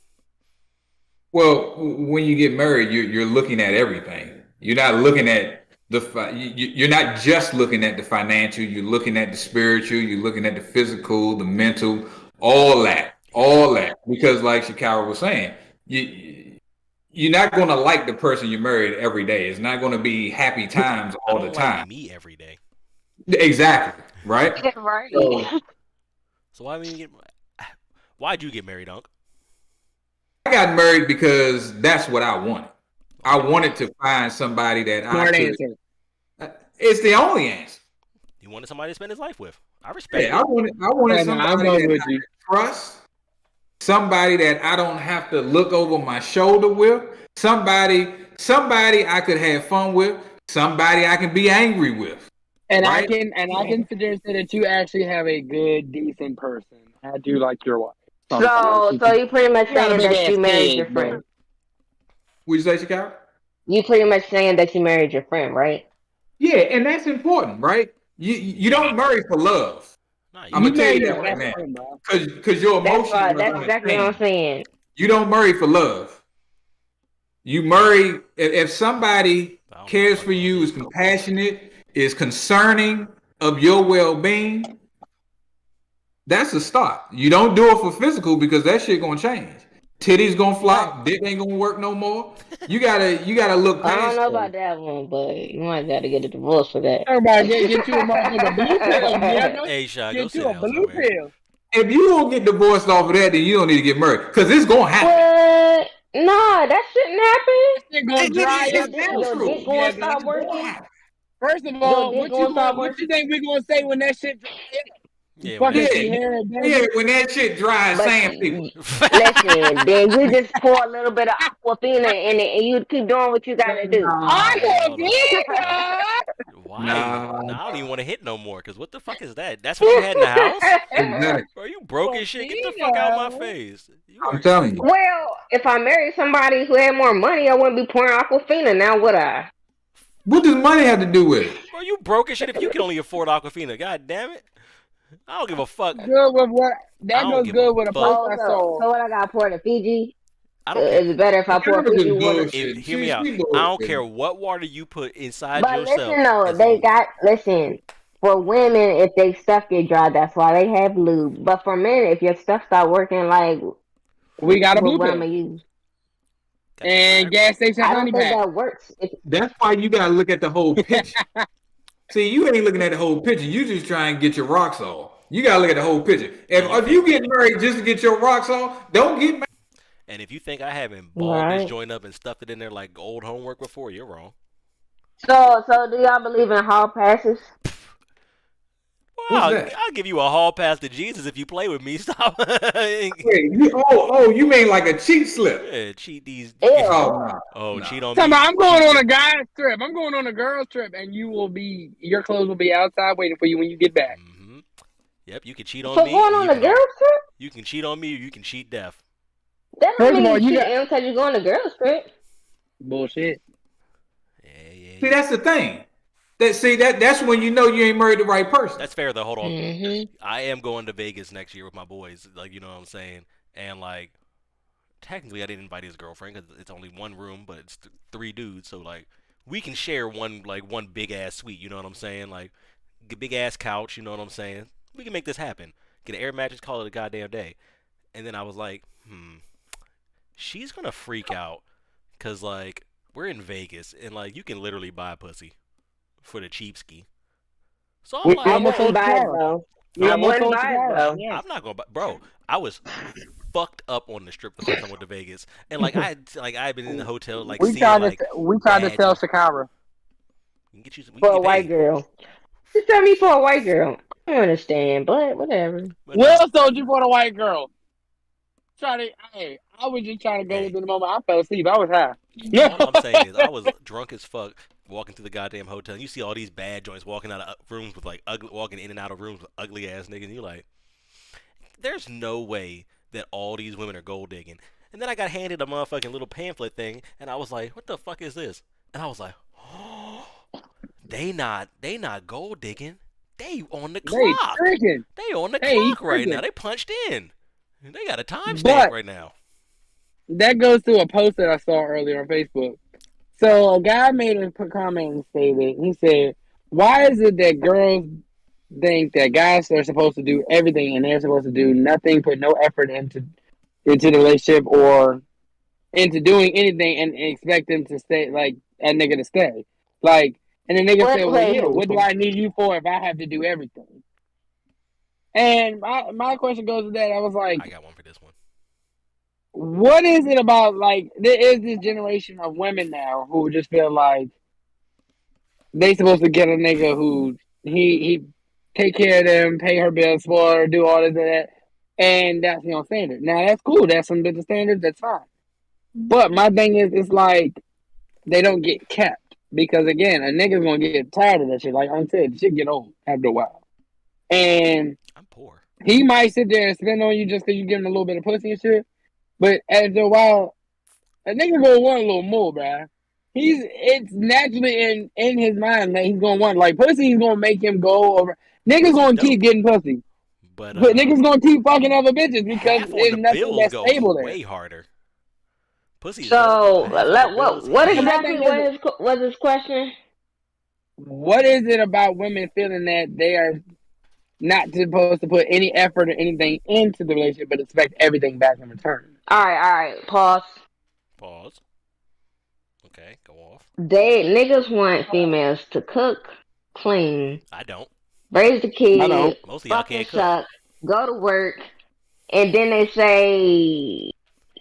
Well, when you get married, you're looking at everything. You're not looking at you're not just looking at the financial. You're looking at the spiritual. You're looking at the physical, the mental, all Exactly. that. Because, like Shakara was saying, you're not going to like the person you married every day. It's not going to be happy times I all the don't like time. me every day. Exactly. Right. Right. So So why did you get? Why'd you get married, Unc? I got married because that's what I wanted. I Okay. wanted to find somebody that I smart could. answer. It's the only answer. You wanted somebody to spend his life with. I respect Yeah, it. I wanted And I'm somebody going that with I you. could trust, somebody that I don't have to look over my shoulder with, somebody I could have fun with, somebody I can be angry with, right? I can suggest that you actually have a good, decent person. I do like your wife. Sometimes So you pretty much she got a saying big that ass you married your kid, but friend. Would you say, Chicago? You pretty much saying that you married your friend, right? Yeah, and that's important, right? You don't marry for love. Nah, you I'm you get gonna tell married you married because that your of right love. best now, friend, bro. because your That's emotions why. are That's gonna exactly what I'm change. saying. You don't marry for love. You marry if somebody I don't know what the cares fuck for love you, is is. compassionate, is concerning, of your well-being, that's a start. You don't do it for physical because that shit gonna change. Titties gonna flop, dick ain't gonna work no more. You gotta look I don't past know that. about that one, but you might got to get a divorce for that. Everybody get you a motherfucking blue pill, nigga. Hey, Shaw, go Get sit you a down blue somewhere. pill. If you don't get divorced off of that, then you don't need to get married. Because it's gonna happen. What? Nah, that shouldn't happen. Shit gonna dry Your up. dick, your dick Yeah, gonna man, stop it's gonna working. happen. First of Your all, dick gonna stop what you working. think we gonna say when that shit dry up? You Yeah, when fucking that Yeah, see shit. hair and yeah. When that shit dries, But sand people. listen, then you just pour a little bit of Aquafina in it, and you keep doing what you gotta do. Hey, Aqua hold on. Why? Nah, Nah, I don't even want to hit no more. Cause what the fuck is that? That's what you had in the house? exactly. Bro, you broke as shit. Get the fuck out of my face. You I'm are. telling you. Well, if I married somebody who had more money, I wouldn't be pouring Aquafina now, would I? What does money have to do with it? Bro, you broke as shit if you can only afford Aquafina. God damn it. I don't give a fuck. good with what I that don't goes give a good with a post fuck. Oh, I so, saw. so what I got pour to Fiji? I don't care. Is it better if I pour Girl Fiji just water? bullshit. Hear me out. She I don't bullshit. care what water you put inside But yourself. listen though, As they long got listen. For women, if they stuff get dry, that's why they have lube. But for men, if your stuff start working, like We got a blue what I'm pill gonna use, got that and Viagra. gas station I honey don't think pack. that works. That's why you gotta look at the whole picture. See, you ain't looking at the whole picture. You just try and get your rocks off. You gotta look at the whole picture. And If you get married just to get your rocks off, don't get married. And if you think I haven't balled this Right. joint up and stuffed it in there like old homework before, you're wrong. So do y'all believe in hall passes? Well, What's I'll, that? I'll give you a hall pass to Jesus if you play with me. Stop. Wait, you mean like a cheat slip? Yeah, cheat these. Ew. Oh no, Oh, no. cheat on Tell me. me, I'm going on a Cheat guy's trip. I'm going on a girl's trip, and your clothes will be outside waiting for you when you get back. Mm-hmm. Yep, you can cheat on For me, going and on a girls trip? you can cheat on me, or you can cheat deaf. That don't First of mean all, you you got cheating because you're going to girls trip. bullshit. Yeah. See, that's the thing. That's when you know you ain't married the right person. That's fair though. Hold on. Mm-hmm. I am going to Vegas next year with my boys. Like, you know what I'm saying? And like, technically, I didn't invite his girlfriend because it's only one room, but it's three dudes. So like, we can share one big ass suite. You know what I'm saying? Like, big ass couch. You know what I'm saying? We can make this happen. Get an air mattress. Call it a goddamn day. And then I was like, she's gonna freak out because like we're in Vegas and like you can literally buy pussy for the cheap ski. So I'm We like, I almost wouldn't sold buy it Chicago. though. We I almost wouldn't sold buy it Chicago. though. Yeah. I'm not gonna buy, bro. I was fucked up on the strip the first time I went to Vegas, and like I had been in the hotel like We seeing tried like to bad sell joints. Chicago. We For can a get white paid. girl. Just tell me for a white girl. I don't understand, but whatever. But Will no, sold you for the white girl. Hey, I was just trying to go hey, within the moment. I fell asleep. I was high. all I'm saying is I was drunk as fuck walking through the goddamn hotel. And you see all these bad joints walking out of rooms with like ugly, walking in and out of rooms with ugly ass niggas. And you're like, there's no way that all these women are gold digging. And then I got handed a motherfucking little pamphlet thing, and I was like, what the fuck is this? And I was like, oh, they not gold digging. They on the They clock. tricking. They on the Hey, he clock right now. tricking. They punched in. They got a timestamp But right now. that goes to a post that I saw earlier on Facebook. So a guy made a comment and stated, he said, "Why is it that girls think that guys are supposed to do everything and they're supposed to do nothing, put no effort into the relationship or into doing anything and expect them to stay like a nigga to stay? Like, and the nigga said, well, Wait, yeah, what do who? I need you for if I have to do everything?" And my question goes to that. I was like, I got one for this one. what is it about, like, there is this generation of women now who just feel like they supposed to get a nigga who he take care of them, pay her bills for her, do all this and that, and that's standard. Now that's cool. That's some business standards. That's fine. But my thing is, it's like they don't get kept because again, a nigga's gonna get tired of that shit. Like I said, shit get old after a while, and I'm poor. he might sit there and spend on you just because you give him a little bit of pussy and shit. But after a while, a nigga gonna want a little more, bruh. It's naturally in his mind that he's gonna want, like, pussy is gonna make him go over. Niggas Pussy's gonna dope. keep getting pussy. But But niggas gonna keep fucking other bitches because half on there's the nothing bills that's goes stable there. way harder. Pussy is dope, So but half on the bills, what But my exactly thing is, was his question? what is it about women feeling that they are not supposed to put any effort or anything into the relationship, but expect everything back in return? All right. Pause. Pause. Okay, go off. They niggas want females to cook, clean, I don't. raise the I kid, don't. Most of y'all fucking can't cook. suck, go to work, and then they say,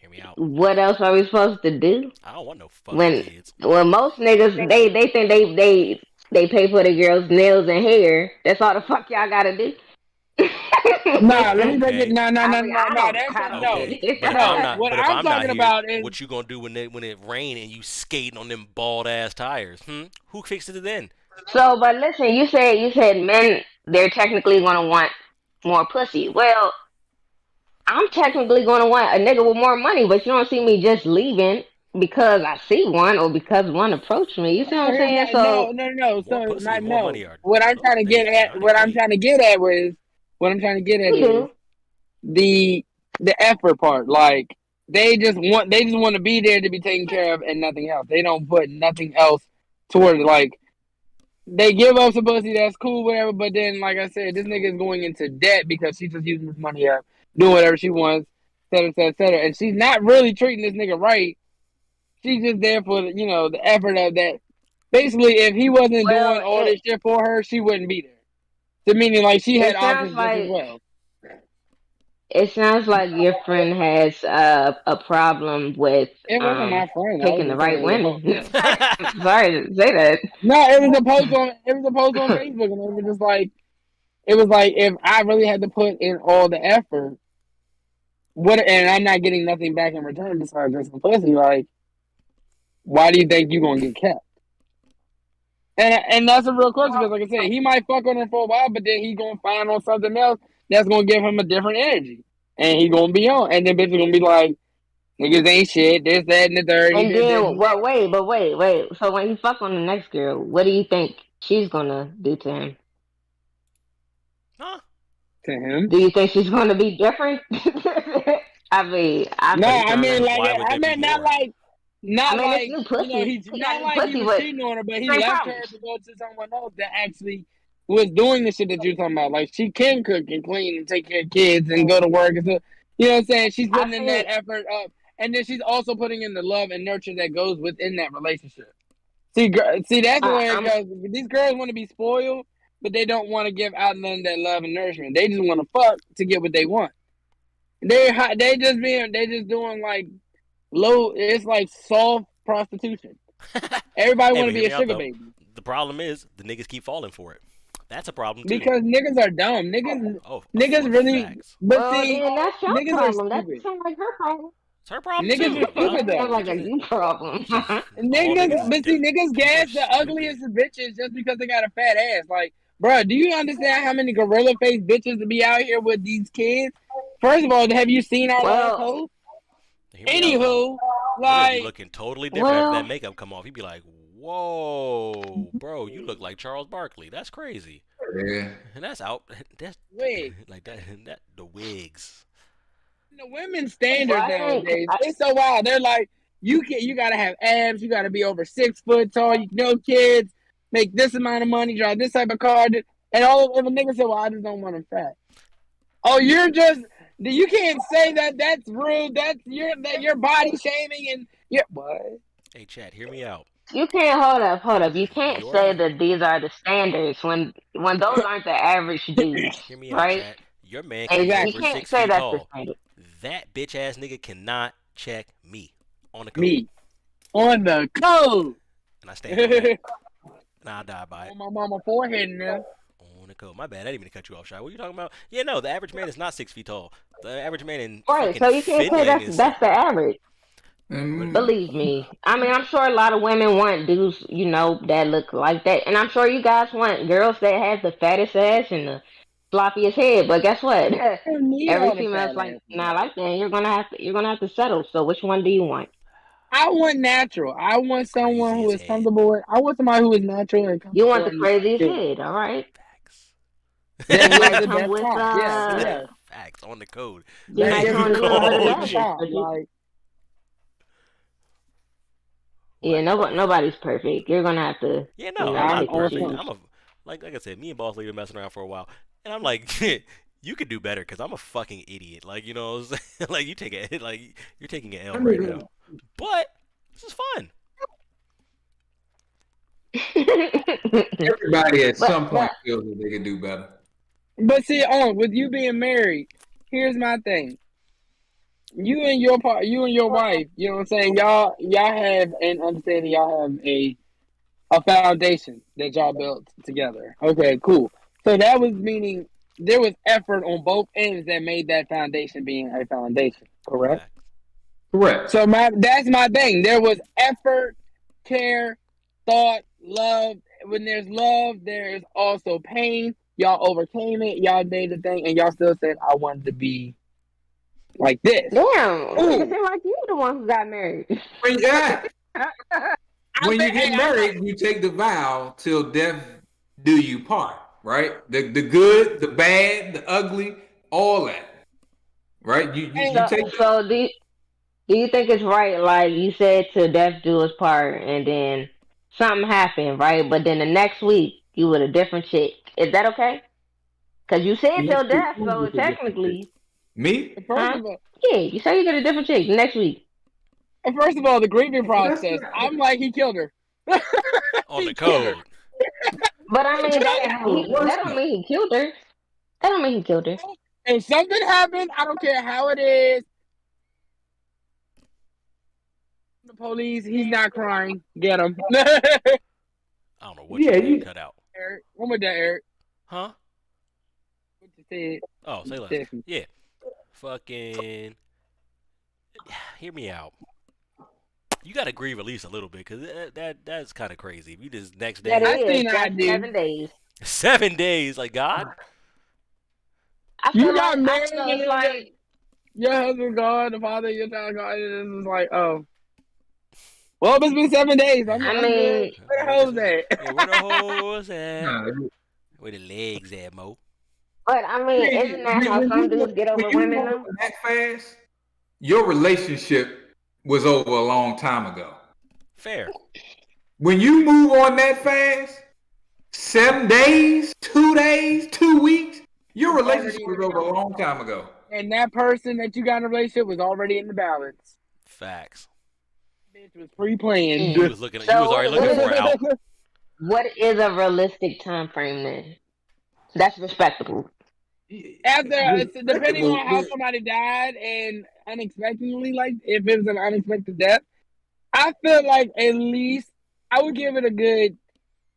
Hear me out. "What else are we supposed to do?" I don't want no fucking When kids. most niggas they think they pay for the girls' nails and hair. That's all the fuck y'all gotta do. Nah, let me break it. Okay. No, no, I no, mean, no, no. That's I don't get no, Okay, but it. if I'm no. not, What but if I'm I'm not talking here, about is what you gonna do when it rain and you skating on them bald ass tires? Who fixes it then? So, but listen, you said men they're technically gonna want more pussy. Well, I'm technically gonna want a nigga with more money, but you don't see me just leaving because I see one or because one approached me. You see what no. I'm Here's saying? not. No, So no, no. More So pussy not and more no. money are What I'm trying to get they at. aren't What I'm equate. trying to get at was. What I'm trying to get at you is do. the effort part. Like they just want to be there to be taken care of and nothing else. They don't put nothing else toward it. Like they give up some pussy, that's cool, whatever. But then, like I said, this nigga is going into debt because she's just using this money up, doing whatever she wants, et cetera, et cetera, et cetera. And she's not really treating this nigga right. She's just there for the effort of that. Basically, if he wasn't Well, doing all this shit for her, she wouldn't be there. So meaning like she had it sounds options just as like well. it sounds like your friend has a problem with It wasn't my friend. I was picking the just saying right it was a post. women. Sorry to say that. No, it was a post on Facebook, and it was like if I really had to put in all the effort, and I'm not getting nothing back in return besides just some pussy, like why do you think you gonna get kept? And that's a real question because, like I said, he might fuck on her for a while, but then he gonna find on something else that's gonna give him a different energy, and he gonna be on, and then bitch gonna be like, niggas ain't shit, this, that, and the third. He And did this, then, and that. well, wait. So when he fuck on the next girl, what do you think she's gonna do to him? Huh? To him. Do you think she's gonna be different? I'm No, just I trying mean to. like Why would I there be meant not more? like I not mean, it's like new pussy. he's He got not new like he pussy, was but cheating on her, but he same left her problems. to go to someone else that actually was doing the shit that you're talking about. Like she can cook and clean and take care of kids and go to work and stuff. You know what I'm saying? She's I putting in that think. effort up, and then she's also putting in the love and nurture that goes within that relationship. See, that's where it I'm. goes. These girls want to be spoiled, but they don't want to give out none of that love and nourishment. They just want to fuck to get what they want. They just doing like low. It's like soft prostitution. Everybody Hey, want but to hear be a me out sugar though. baby The problem is the niggas keep falling for it. That's a problem too. because niggas are dumb. Oh, Niggas for really. facts. But Well, see, then that's your niggas are problem. That stupid. sounds like her problem. It's her problem Niggas too. are stupid That sounds though. like a you problem. It's just all Niggas, niggas. but see, niggas People gas are the stupid. ugliest of bitches just because they got a fat ass. Like, bruh, do you understand how many gorilla face bitches to be out here with these kids? First of all, have you seen our last Well, host? Hear me out though. Anywho, Women be like, looking totally different after that well, makeup come off. He'd be like, "Whoa, bro, you look like Charles Barkley. That's crazy." Yeah. And that's out. That's wait. like that. That the wigs. The women's well, standards I think. nowadays, it's so wild. They're like, you gotta have abs, you gotta be over 6 foot tall, you no kids, make this amount of money, drive this type of car, and all of the niggas say, well, I just don't want them fat. Oh, you can't say that. That's rude. You're body shaming and what? Hey, chat, hear me out. You can't hold up. You can't Your say that these are the standards when those aren't the average dudes, hear me out, right? chat. Your man can And be you over Exactly. can't six say feet that's the tall. standard. That bitch ass nigga cannot check me on the code, Me on the code. and I stand on that. And I die by it. On my mama forehead now. On the code. My bad. I didn't mean to cut you off, Shy. What are you talking about? Yeah, no. The average man is not 6 feet tall. The average man in Right, fucking so you can't say Finland that's is. that's the average. What, Believe me. I mean, I'm sure a lot of women want dudes, that look like that. And I'm sure you guys want girls that have the fattest ass and the floppiest head. But guess what? I don't need Every all the female's fat like asses. not like that. And you're gonna have to settle. So which one do you want? I want natural. I the want someone who craziest is head. comfortable with. I want somebody who is natural and You want comfortable the and not craziest big. head, all right? Facts. That Didn't gives I the come best with pop. Yeah, yeah. Facts on the code. didn't That I Hey, gives come the with a little bit of girl oh the that? best shit. pop. Like, But Yeah, What? nobody's perfect. You're gonna have to, Yeah, you no, know, I'm I'm not pick and on perfect. choose. some. I'm a like I said, me and Boss Lady been messing around for a while, and I'm like, you could do better because I'm a fucking idiot. Like you know, what I'm saying? Like you take a like you're taking an I L right now, mean, but this is fun. everybody at but some the point feels that they can do better. But see, with you being married, here's my thing. You and your wife, you know what I'm saying? Y'all have an understanding. Y'all have a foundation that y'all built together. Okay, cool. So that was meaning there was effort on both ends that made that foundation being a foundation. Correct. Fact. Correct. So that's my thing. There was effort, care, thought, love. When there's love, there is also pain. Y'all overcame it. Y'all did the thing, and y'all still said, "I wanted to be like this." damn, make it Ooh, seem like you the one who got married. Yeah, I when think. you Hey, get married, you take the vow till death do you part, right? The good, the bad, the ugly, all that, right? You and So, take so do you think it's right? Like you said, to death do us part, and then something happened, right? But then the next week you with a different chick. Is that okay? Because you said till death, so technically, me. first huh? of all, Yeah, you say you get a different chick next week. the grieving That's process. not, I'm like, he killed her. On the He killed her. code. But I mean, what's that don't mean he killed her. That don't mean he killed her. If something happened, I don't care how it is. The police, he's not crying. Get him. I don't know what you yeah, said. You you cut out. Eric, one more day, Eric. Huh? What you said? Oh, say less. Definitely. Yeah. Fucking. Hear me out. You gotta grieve at least a little bit, because that's kind of crazy. If you just next That day, I is seen I that's do. 7 days. 7 days, like God. You got I married feel and it's then like your husband gone, the father of your child gone, and it's like, oh, well, it's been 7 days. I I'm good. mean, Where the Well, hoes at? yeah, where the hoes at? nah, Where the legs at, Mo? but I mean, isn't that how some dudes get when over you women move though? that fast, your relationship was over a long time ago. Fair. When you move on that fast, 7 days, 2 days, 2 weeks, your It's already relationship in was the over a balance. long time ago. And that person that you got in a relationship was already in the balance. Facts. Bitch was pre-planned. You Mm. was looking. You was So already looking for an out. what is a realistic time frame then? That's respectable. After, depending Respectable, on how somebody died and unexpectedly, like if it was an unexpected death, I feel like at least I would give it a good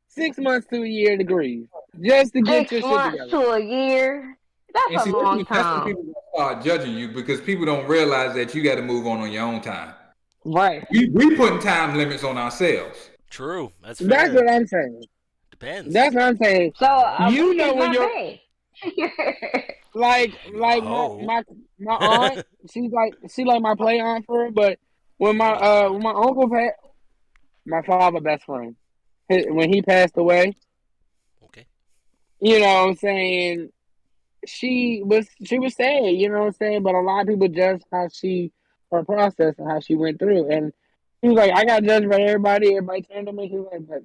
6 months to a year to grieve, just to get Six your shit months together. to a year. and That's a see, long that's when time. people start judging you because people don't realize that you got to move on your own time. Right. We putting time limits on ourselves. True. That's That's fair. what I'm saying. Depends. That's what I'm saying. So Uh-huh. a You week know is when not you're bad. You a hoe. my aunt, she like my play aunt for her, but You like her. when my uncle passed, my father best friend, when he passed away, Okay. you know what I'm saying, she was sad, you know what I'm saying, but a lot of people judge her process and how she went through, and he was like, I got judged by everybody turned on me. He was like, but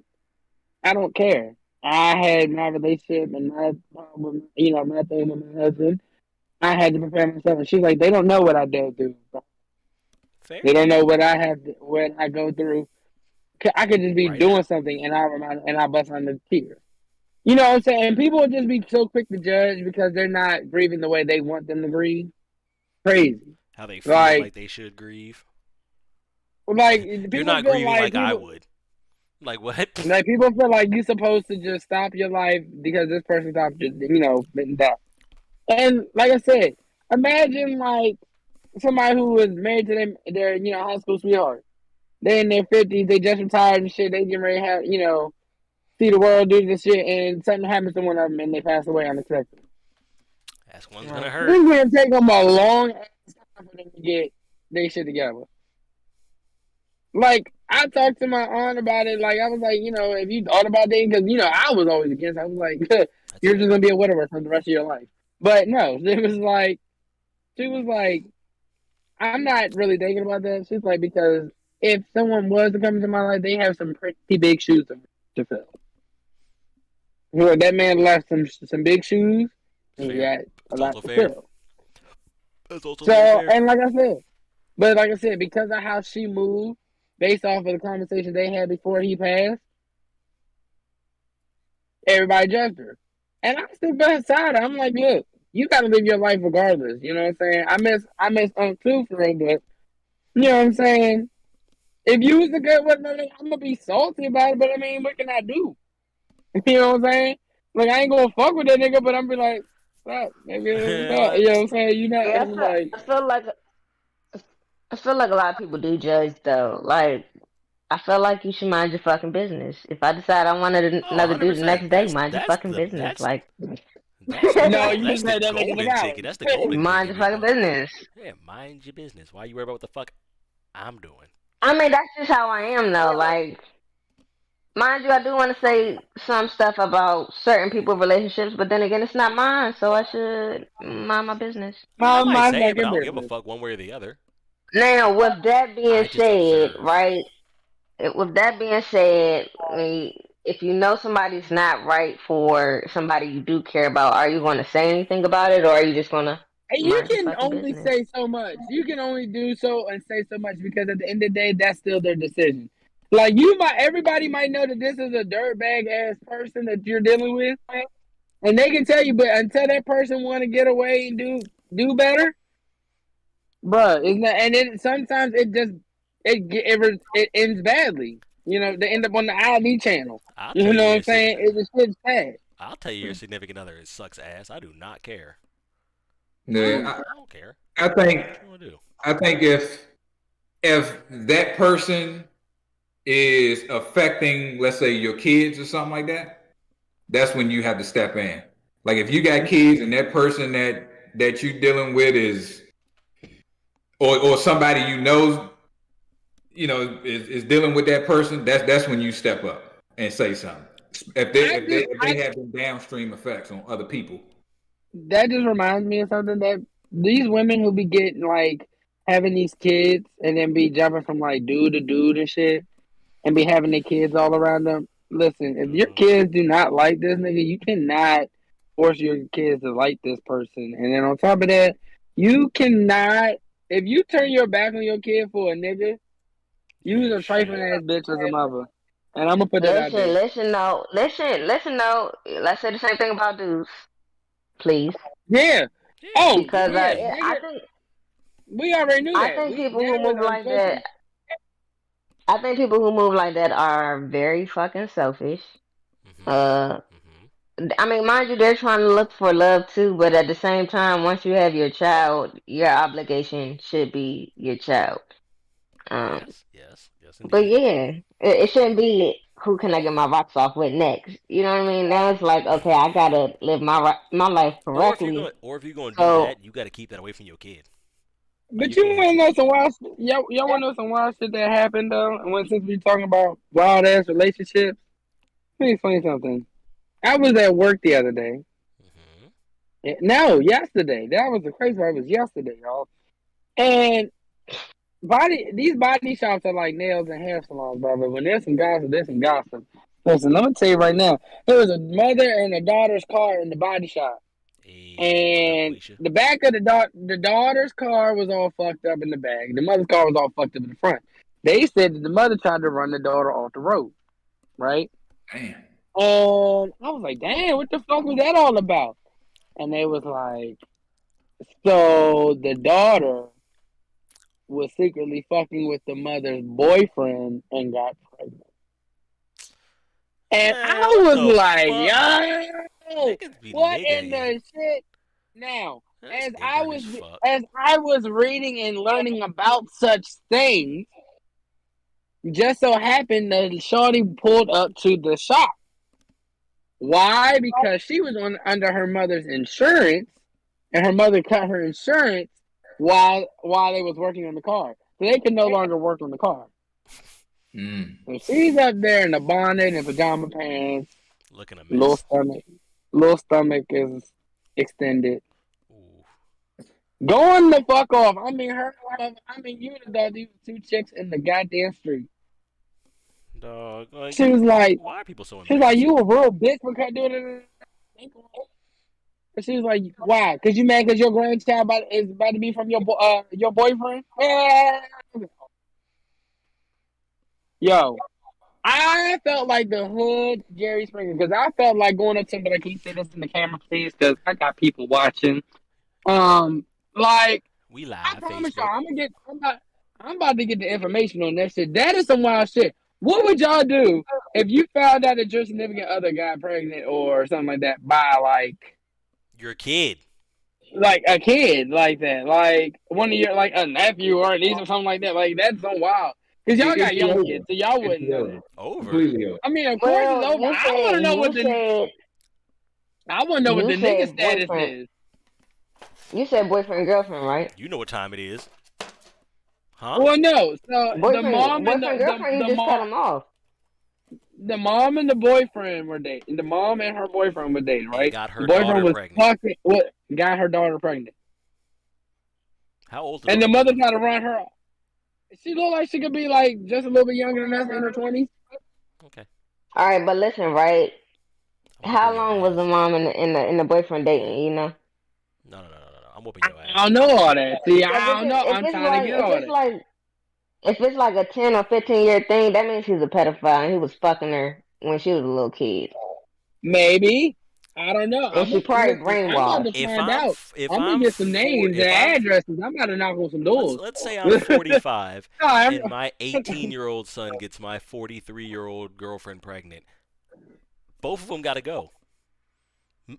I don't care. I had my relationship and my problem, my thing with my husband. I had to prepare myself, and she's like, they don't know what I go through. Fair. They don't know what what I go through. I could just be Right doing now. something, and I bust on the tears. You know what I'm saying? People will just be so quick to judge because they're not grieving the way they want them to grieve. Crazy. How they feel Like, like they should grieve. You're people not feel grieving like like I would. Like what? people feel like you're supposed to just stop your life because this person stopped, that. And like I said, imagine like somebody who was married to their high school sweetheart. They in their 50s, they just retired and shit. They getting ready to have see the world, do this shit, and something happens to one of them and they pass away unexpectedly. That's one's gonna hurt. It's gonna take them a long ass time for them to get their shit together. Like I talked to my aunt about it. Like I was like, if you thought about that, because I was always against. I was like, That's you're just fair. gonna be a widower for the rest of your life. But no, it was like she was like, I'm not really thinking about that. She's like, because if someone was to come into my life, they have some pretty big shoes to fill. Well, that man left some big shoes, It's and he fair. got a It's lot also to fair. fill. It's also very So, fair. and like I said, because of how she moved, based off of the conversation they had before he passed, everybody judged her. And I stood beside her. I'm like, look, you got to live your life regardless. You know what I'm saying? I miss Unc too for him, but you know what I'm saying? If you was a good one, I'm gonna be salty about it. But I mean, what can I do? You know what I'm saying? Like I ain't gonna fuck with that nigga, but I'm be like, fuck, maybe it's up. You know what I'm saying? You not Yeah, gonna be like, I feel like a lot of people do judge though. Like I feel like you should mind your fucking business. If I decide I wanted Oh, another dude the 100%. next day, mind your fucking business. Like no, you That's just the made that nigga look golden out. ticket. That's the golden mind ticket your right fucking there. business. Yeah, mind your business. Why you worry about what the fuck I'm doing? I mean, that's just how I am though. Like, mind you, I do want to say some stuff about certain people relationships, but then again, it's not mine, so I should mind my business. I mean, I might Mind say it, but fucking I don't give a business. fuck one way or the other. Now, with that being I just said, observe. right? With that being said, I mean, if you know somebody's not right for somebody you do care about, are you going to say anything about it, or are you just going to And you mind your can fucking only business? say so much. You can only do so and say so much because at the end of the day, that's still their decision. Like everybody might know that this is a dirtbag ass person that you're dealing with, and they can tell you, but until that person want to get away and do better, bruh, it's not. And it sometimes it ends badly. You know, they end up on the ID channel. I'll You tell you know what your I'm saying? It's shit's sad. I'll tell you your significant other sucks ass. I do not care. Yeah, I don't care. I think What you want to do? I think if that person is affecting, let's say, your kids or something like that, that's when you have to step in. Like if you got kids and that person that you dealing with is or somebody is dealing with that person, that's when you step up and say something. If they I if they just if I they have them downstream effects on other people. That just reminds me of something that these women who be getting like having these kids and then be jumping from like dude to dude and shit and be having their kids all around them. Listen, if your Mm-hmm. kids do not like this nigga, you cannot force your kids to like this person. And then on top of that, you cannot if you turn your back on your kid for a nigga, You you's ain't a trifling shit. ass bitch as a mother. And I'm gonna put that out Listen, there. listen, no, listen, no. Let's say the same thing about dudes, please, Yeah. Yeah, Oh, because yeah, I nigga. think We already knew I that. think people That who was move like that. unspoken. I think people who move like that are very fucking selfish. Mm-hmm. Uh, Mm-hmm. I mean, mind you, they're trying to look for love too, but at the same time, once you have your child, your obligation should be your child. Um, Yes, yes, yes, but indeed. yeah, it shouldn't be who can I get my rocks off with next. You know what I mean? Now it's like, okay, I gotta live my life correctly. Or if you're gonna do So that, you got to keep that away from your kid. Like But you you can't. wanna know some wild y'all wanna know some wild shit that happened though? And when since we talking about wild ass relationships, let me explain something. I was at work the other day. Mm-hmm. No, yesterday. That was the crazy part. It was yesterday, y'all. And these body shops are like nails and hair salons, brother. When there's some gossip. Listen, I'm gonna tell you right now. There was a mother and a daughter's car in the body shop. Hey, what up, And Quisha? the back of the daughter's car was all fucked up in the back. The mother's car was all fucked up in the front. They said that the mother tried to run the daughter off the road, right? Damn. And I was like, damn, what the fuck was that all about? And they was like, so the daughter was secretly fucking with the mother's boyfriend and got pregnant. And Man, I what was the like, fuck? yo, Niggas be what in niggaing. the shit? Now, That's as I ignorant was as fuck. as I was reading and learning about such things, just so happened that Shorty pulled up to the shop. Why? Because she was under her mother's insurance, and her mother cut her insurance while they was working on the car, so they could no longer work on the car. Mm. So she's up there in a bonnet and pajama pants, Looking a little mess. stomach, little stomach is extended. Ooh. Going the fuck off. I mean, you and these two chicks in the goddamn street. Dog, like, She was like, why are people so you embarrassing? a real bitch for doing it. And she was like, why? Because you mad because your grandchild is about to be from your boyfriend? Yo, I felt like the hood Jerry Springer because I felt like going up to him, like, can you say this in the camera, please? Because I got people watching. Like, We I live promise y'all, Facebook. I'm about to get the information on that shit. That is some wild shit. What would y'all do if you found out that your significant other got pregnant or something like that by Your kid. like a kid like that, like one of your like a nephew or a niece or something like that? Like that's so wild because y'all got It's young over. kids, so y'all It's wouldn't know over. that. Over. Completely over. I mean, of course it's Well, over. I want to know what you the nigga said status boyfriend. is. You said boyfriend girlfriend, right? You know what time it is. Huh? Well, no. So Boyfriend girlfriend. You just cut them off. the mom and the boyfriend were dating. The mom and her boyfriend were dating, And right? got The her boyfriend daughter was pregnant. fucking what got her daughter pregnant, How old's the and the daughter, by mother the way? tried to run her. She looked like she could be like just a little bit younger than us, in her 20s. Okay. All right, but listen, right? I'm How whooping your long was the ass. mom and the boyfriend dating? You know? No. I'm whooping your I ass. don't know all that. See, Because I don't know. if I'm it's trying to like get all that. if it's like a 10 or 15 year thing, that means he's a pedophile and he was fucking her when she was a little kid, Maybe. I don't know. and she probably Listen, I'm about to brainwashed. If find I'm out. f- if I'm gonna I'm get some for names and if I'm addresses. I'm about to knock on some let's doors. let's say I'm No, 45 I'm, and my 18-year-old son gets my 43-year-old girlfriend pregnant. Both of them got to go.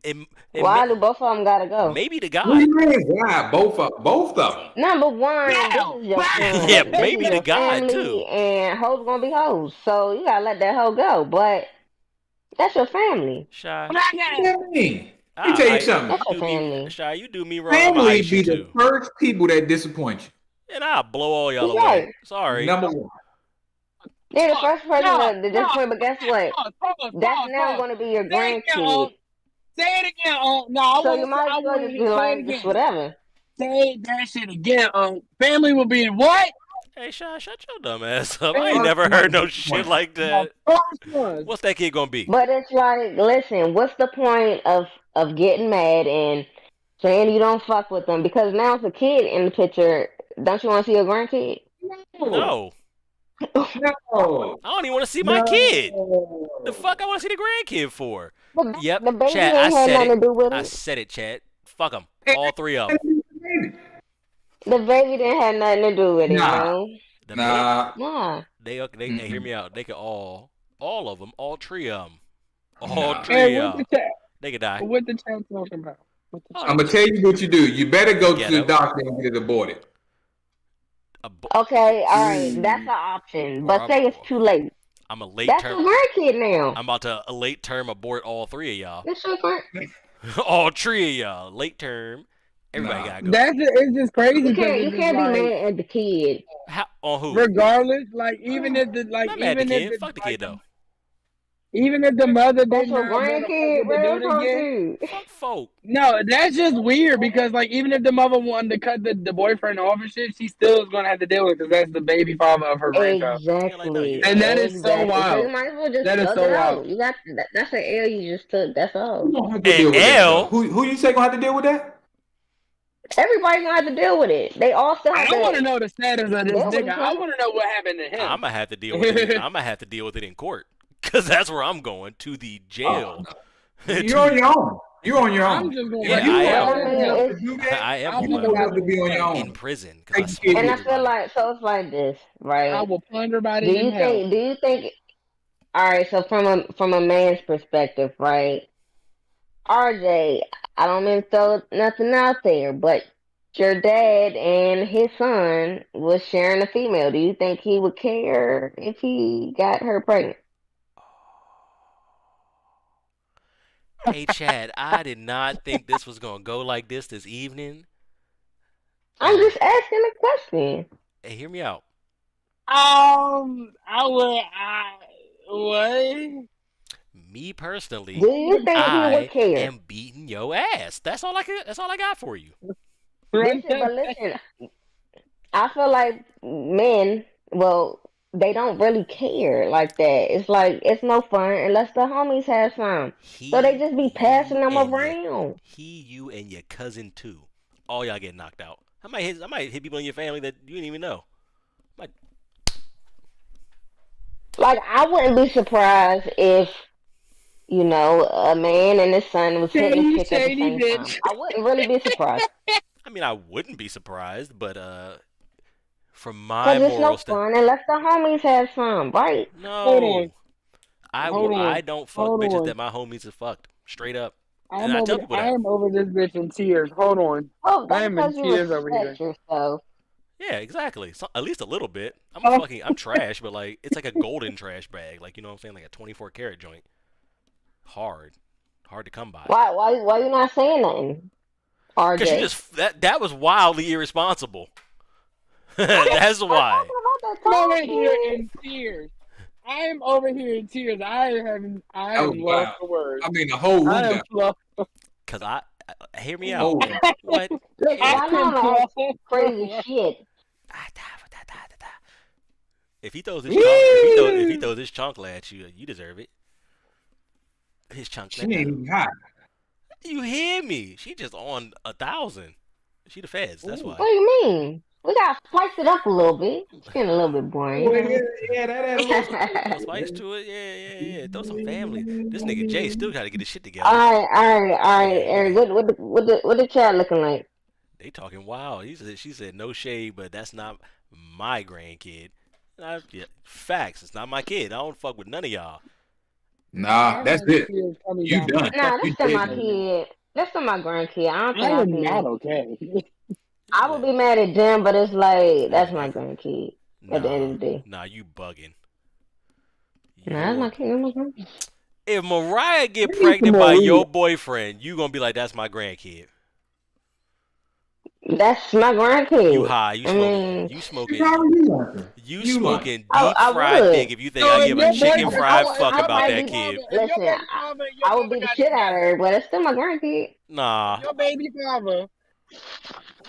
It, it Why may, do both of them gotta go? maybe the What do guy. you mean? Why? Both of them. Number one, this no, is your Yeah, son. This is maybe the your guy family, too. and hoes gonna be hoes. So you gotta let that hoe go. But that's your family. Shy. black What ass. do you mean? Let me tell you something. That's your family. You do me wrong, I'ma Family ice you be the too. first people that disappoint And I'll blow all y'all That's away. right. you. Sorry. Number one. They're the first person No, to disappoint. But guess what? That's now pause. gonna be your Say it again, grandkid. Say it again, No, So you might I as well want to just be say it like, just again. whatever. Say that shit again, Family will be what? Hey, Shy, shut your dumb ass up. I ain't Family, First never heard one no shit disappoint like the that. first ones. What's that kid gonna be? But it's like, listen, what's the point of getting mad and saying you don't fuck with them? Because now it's a kid in the picture. Don't you want to see your grandkid? you. No. No. I don't even want to see my kid. The No. fuck I want to see the grandkid for? Yep, The baby Chad, I ain't had said it. nothing to do with I it. said it, Chad. Fuck them. All three of them. The baby didn't have nothing to do with it, Nah. no. The baby, Nah. Nah. they hey, hear Mm-mm. me out. They could all of them, all three of them, all Nah. three Hey, of what y'all. the chat? They could die. What the chat talking about? What the Oh, chat? I'm gonna tell you what you do. You better go to the ghetto. doctor and get it aborted. Okay, all right, that's Mm. an option. Or But say it's too late. I'm a late That's term. your grandkid now. I'm about to a late term abort all three of y'all. That's your grand. All three of y'all. Late term. Everybody Nah. gotta go. It's just crazy because You it's just can't be like mad at the kid. How, on who? regardless, like I'm not mad at the kid. Fuck the kid though. even if the mother That's did your not want to fuck grandkid, with the bro. dude What's wrong again. with you? Fuck folk. No, that's just weird because like even if the mother wanted to cut the boyfriend off and shit, she still is gonna have to deal with it because that's the baby father of her grandchild. Yeah, like no, you Exactly, And right. that is so exactly. So you wild. might as well just That is thug so it wild. out. You got that's an L you just took. That's Who all. gonna have to And deal with that though? L, Who you say gonna have to deal with that? Everybody's gonna have to deal with it. They all still have I want to to know the status of this deal with nigga. each I other. want to know what happened to I'ma him. have to deal with it. I'ma have to deal with it in court, cause that's where I'm going to the Oh, jail. you're on your own. You're on your I'm own. just gonna Yeah, have to If I you go Well, am. I after old mean, him. enough to it's do that, I am I on you my will gonna own have to go be on your in own. prison because I Take the smoked kid and I with you. feel everybody. like so it's like this, I right? will plunge body in hell. Do you think all right, so from a man's perspective, right? RJ, I don't mean to throw nothing out there, but your dad and his son was sharing a female. Do you think he would care if he got her pregnant? Hey, Chad, I did not think this was gonna go like this evening. I'm And just asking a question. hey, hear me out. I would. What? Me personally, Do you think he would I care? am beating your ass. That's all I got for you. Run Listen, that but back. listen, I feel like men, well, they don't really care like that. It's like it's no fun unless the homies have some. So they He, just be passing you, them and your around. you and your cousin too. All y'all get knocked out. I might hit people in your family that you didn't even know. Might, Like I wouldn't be surprised if, a man and his son was hitting a Shady, chick at the shady same time. bitch. I wouldn't really be surprised. I mean, I wouldn't be surprised, but from my Cause it's moral no stand, fun unless the homies have some, right? Hold on, no, hold I on, don't fuck hold bitches on. that my homies have fucked straight up, and I'm I over. tell people I that. am over this bitch in tears. Hold on. Oh, I that's am in because you tears over respect here. yourself. Yeah, exactly. So, at least a little bit. Oh, I'm trash, but like it's like a golden trash bag, like you know what I'm saying, like a 24 karat joint. Hard, hard to come by. Why you not saying nothing, Cause you RJ? just that was wildly irresponsible. I didn't That's start why. talking about that I'm over here talking. in tears. I am over here in tears. I That was am lost wild. for words. I mean, the whole I room am got lost. Cause hear me the out. whole room. What? Cause Hear I me. I know am I'm gonna ask lost for crazy words. shit. If he throws his chancla at you, you deserve it. His She ain't chancleta. even hot. You hear me? She just on 1,000. She the feds. That's Ooh. why. What do you mean? We gotta spice it up a little bit. It's getting a little bit boring, Well, yeah, yeah, that had a little Little spice. spice to it. Yeah. Throw some family. This nigga Jay still got to get his shit all together. right, all right, Eric. Nigga, What the chat looking like? they talking wild. She said no shade, but that's not my grandkid. Yeah, facts. It's not my kid. I don't fuck with none of y'all. I Nah, that's have it. tears coming You down my done. Nah, You that's still dead my right done. now. kid. That's still my grandkid. I don't I think I am not can. okay. I would Yeah. be mad at them, but it's like that's my Nigga, grandkid. At the end nah, of the day, you bugging. nah, that's my Your kid. That's my grandkid. if Mariah get I need some pregnant more by weed. your boyfriend, you gonna be like, that's my grandkid. That's my You grandkid. high, I mean, How are you laughing? you You like? smoking I deep I fried dick would. if you think So I if give a your chicken baby, I fried would. fuck I about might that be. kid. if your Listen, baby father, and your I would mama beat the got shit out of her, together, but it's still my grandkid. if Nah. your baby father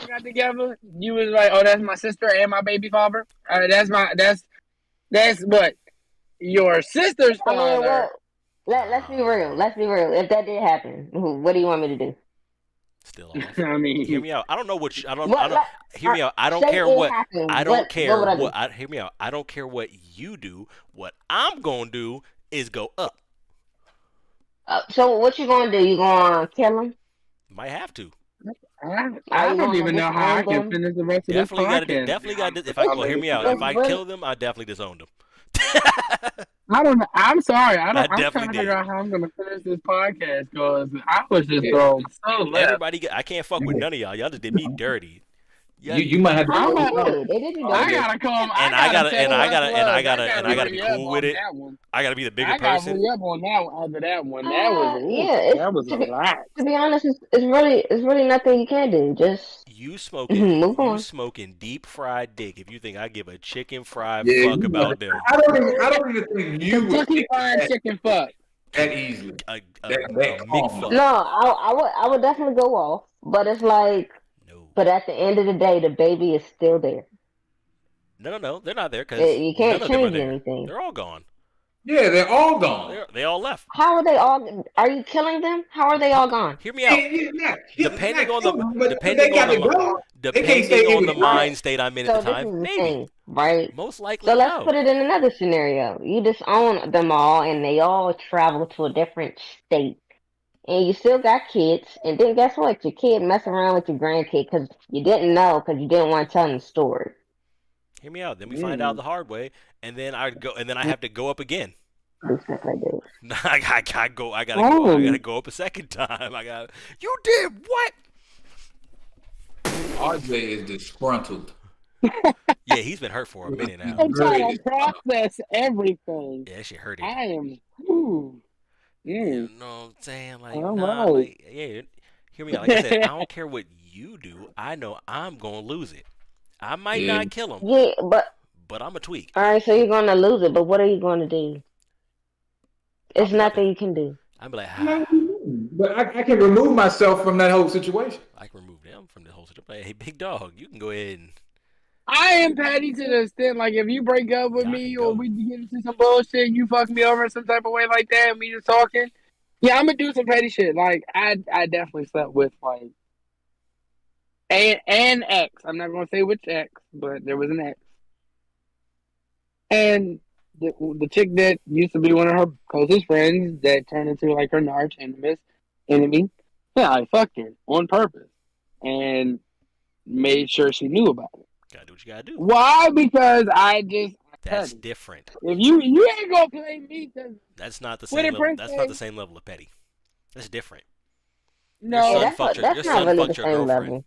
got together, you was like, oh, that's my sister and my baby father. That's what your sister's I mean, father. well, let's be real. Let's be real. If that did happen, what do you want me to do? Still off. I Hear mean, me out. I don't know I What? don't Like, hear me out. I don't say care it what happened. I don't What care would I what do? I hear me out. I don't care what you do. What I'm gonna do is go up. So what you gonna do? You gonna kill him? Might have to. Are I you don't gonna even know how I disown can them? finish the rest of this podcast. To be Definitely got honest to with if I you. well hear me out. If It's I really kill them, I definitely disowned them. I don't know. I'm sorry. I I don't. I'm trying definitely to figure did. out how I'm going to finish this podcast because I was just Yeah. thrown so left. I can't fuck with none of y'all. Y'all just did me dirty. Yeah, You might have to How I'm they close a, out. did? They did you I dirty. RJ. gotta come. I and I gotta gotta take and I what's gotta and I love. I gotta and gotta I gotta be re up cool with on it. that one. I gotta be the bigger I gotta person. re up on that one after that one. That was ooh, Yeah. It's that was a lot. to be honest, it's really nothing you can do. Just move You on. smoking deep fried dick if you think I give a chicken fried Yeah, fuck you know, about them. I don't even think you would Kentucky think Fried that Chicken fuck. that easily. A, a, a That MIG calm. No, fuck. I would definitely go off, but it's like, No. but at the end of the day, the baby is still there. No. They're not there because You none can't of them are change there. anything. They're all gone. Yeah, they're all gone. They all left. How are they all? Are you killing them? How are they all gone? Hear me out. Yeah, Depending not on the killing them, but they depending on got the to go. They can't stay depending here on with the you. All right. mind state I'm in at the So this is time, the maybe. thing, right? Most So likely, let's no. put it in another scenario. You disown them all, and they all travel to a different state, and you still got kids. And then guess what? Your kid mess around with your grandkid because you didn't know because you didn't want to tell them the story. Hear me out. Then we find out Mm. the hard way, and then I have to go up again. Do stuff like this. I gotta go up a second time. You did what? RJ is disgruntled. Yeah, he's been hurt for a minute He's now. I'm very trying to disgruntled. process everything. Yeah, that shit hurting. I am. Ooh. You Mm. know what I'm saying? Like, All nah, right. like, yeah, hear me out. Like I said, I don't care what you do. I know I'm gonna lose it. I might Yeah. not kill him, Yeah, but but I'm a tweak. all right. So you're gonna lose it, but what are you gonna do? It's Probably nothing. nothing you can do. I'm like, But I can remove myself from that whole situation. I can remove them. I'm from the whole situation. Like, hey, big dog, you can go ahead and I am petty to the extent like if you break up with y'all can me or go. we get into some bullshit, you fuck me over in some type of way like that, and we just talking. Yeah, I'm gonna do some petty shit. Like I definitely slept with like an ex. I'm not gonna say which ex, but there was an ex, and the chick that used to be one of her closest friends that turned into like her arch enemy. Yeah, I fucked her on purpose and made sure she knew about it. Gotta do what you gotta do. Why? Because I'm That's petty. different. If you ain't gonna play me, cause That's not the what same did level. Prince That's not say? the same level of petty. That's different. Your Yeah, No, son that's fucked not, your that's your not son really the fucked your same girlfriend. level.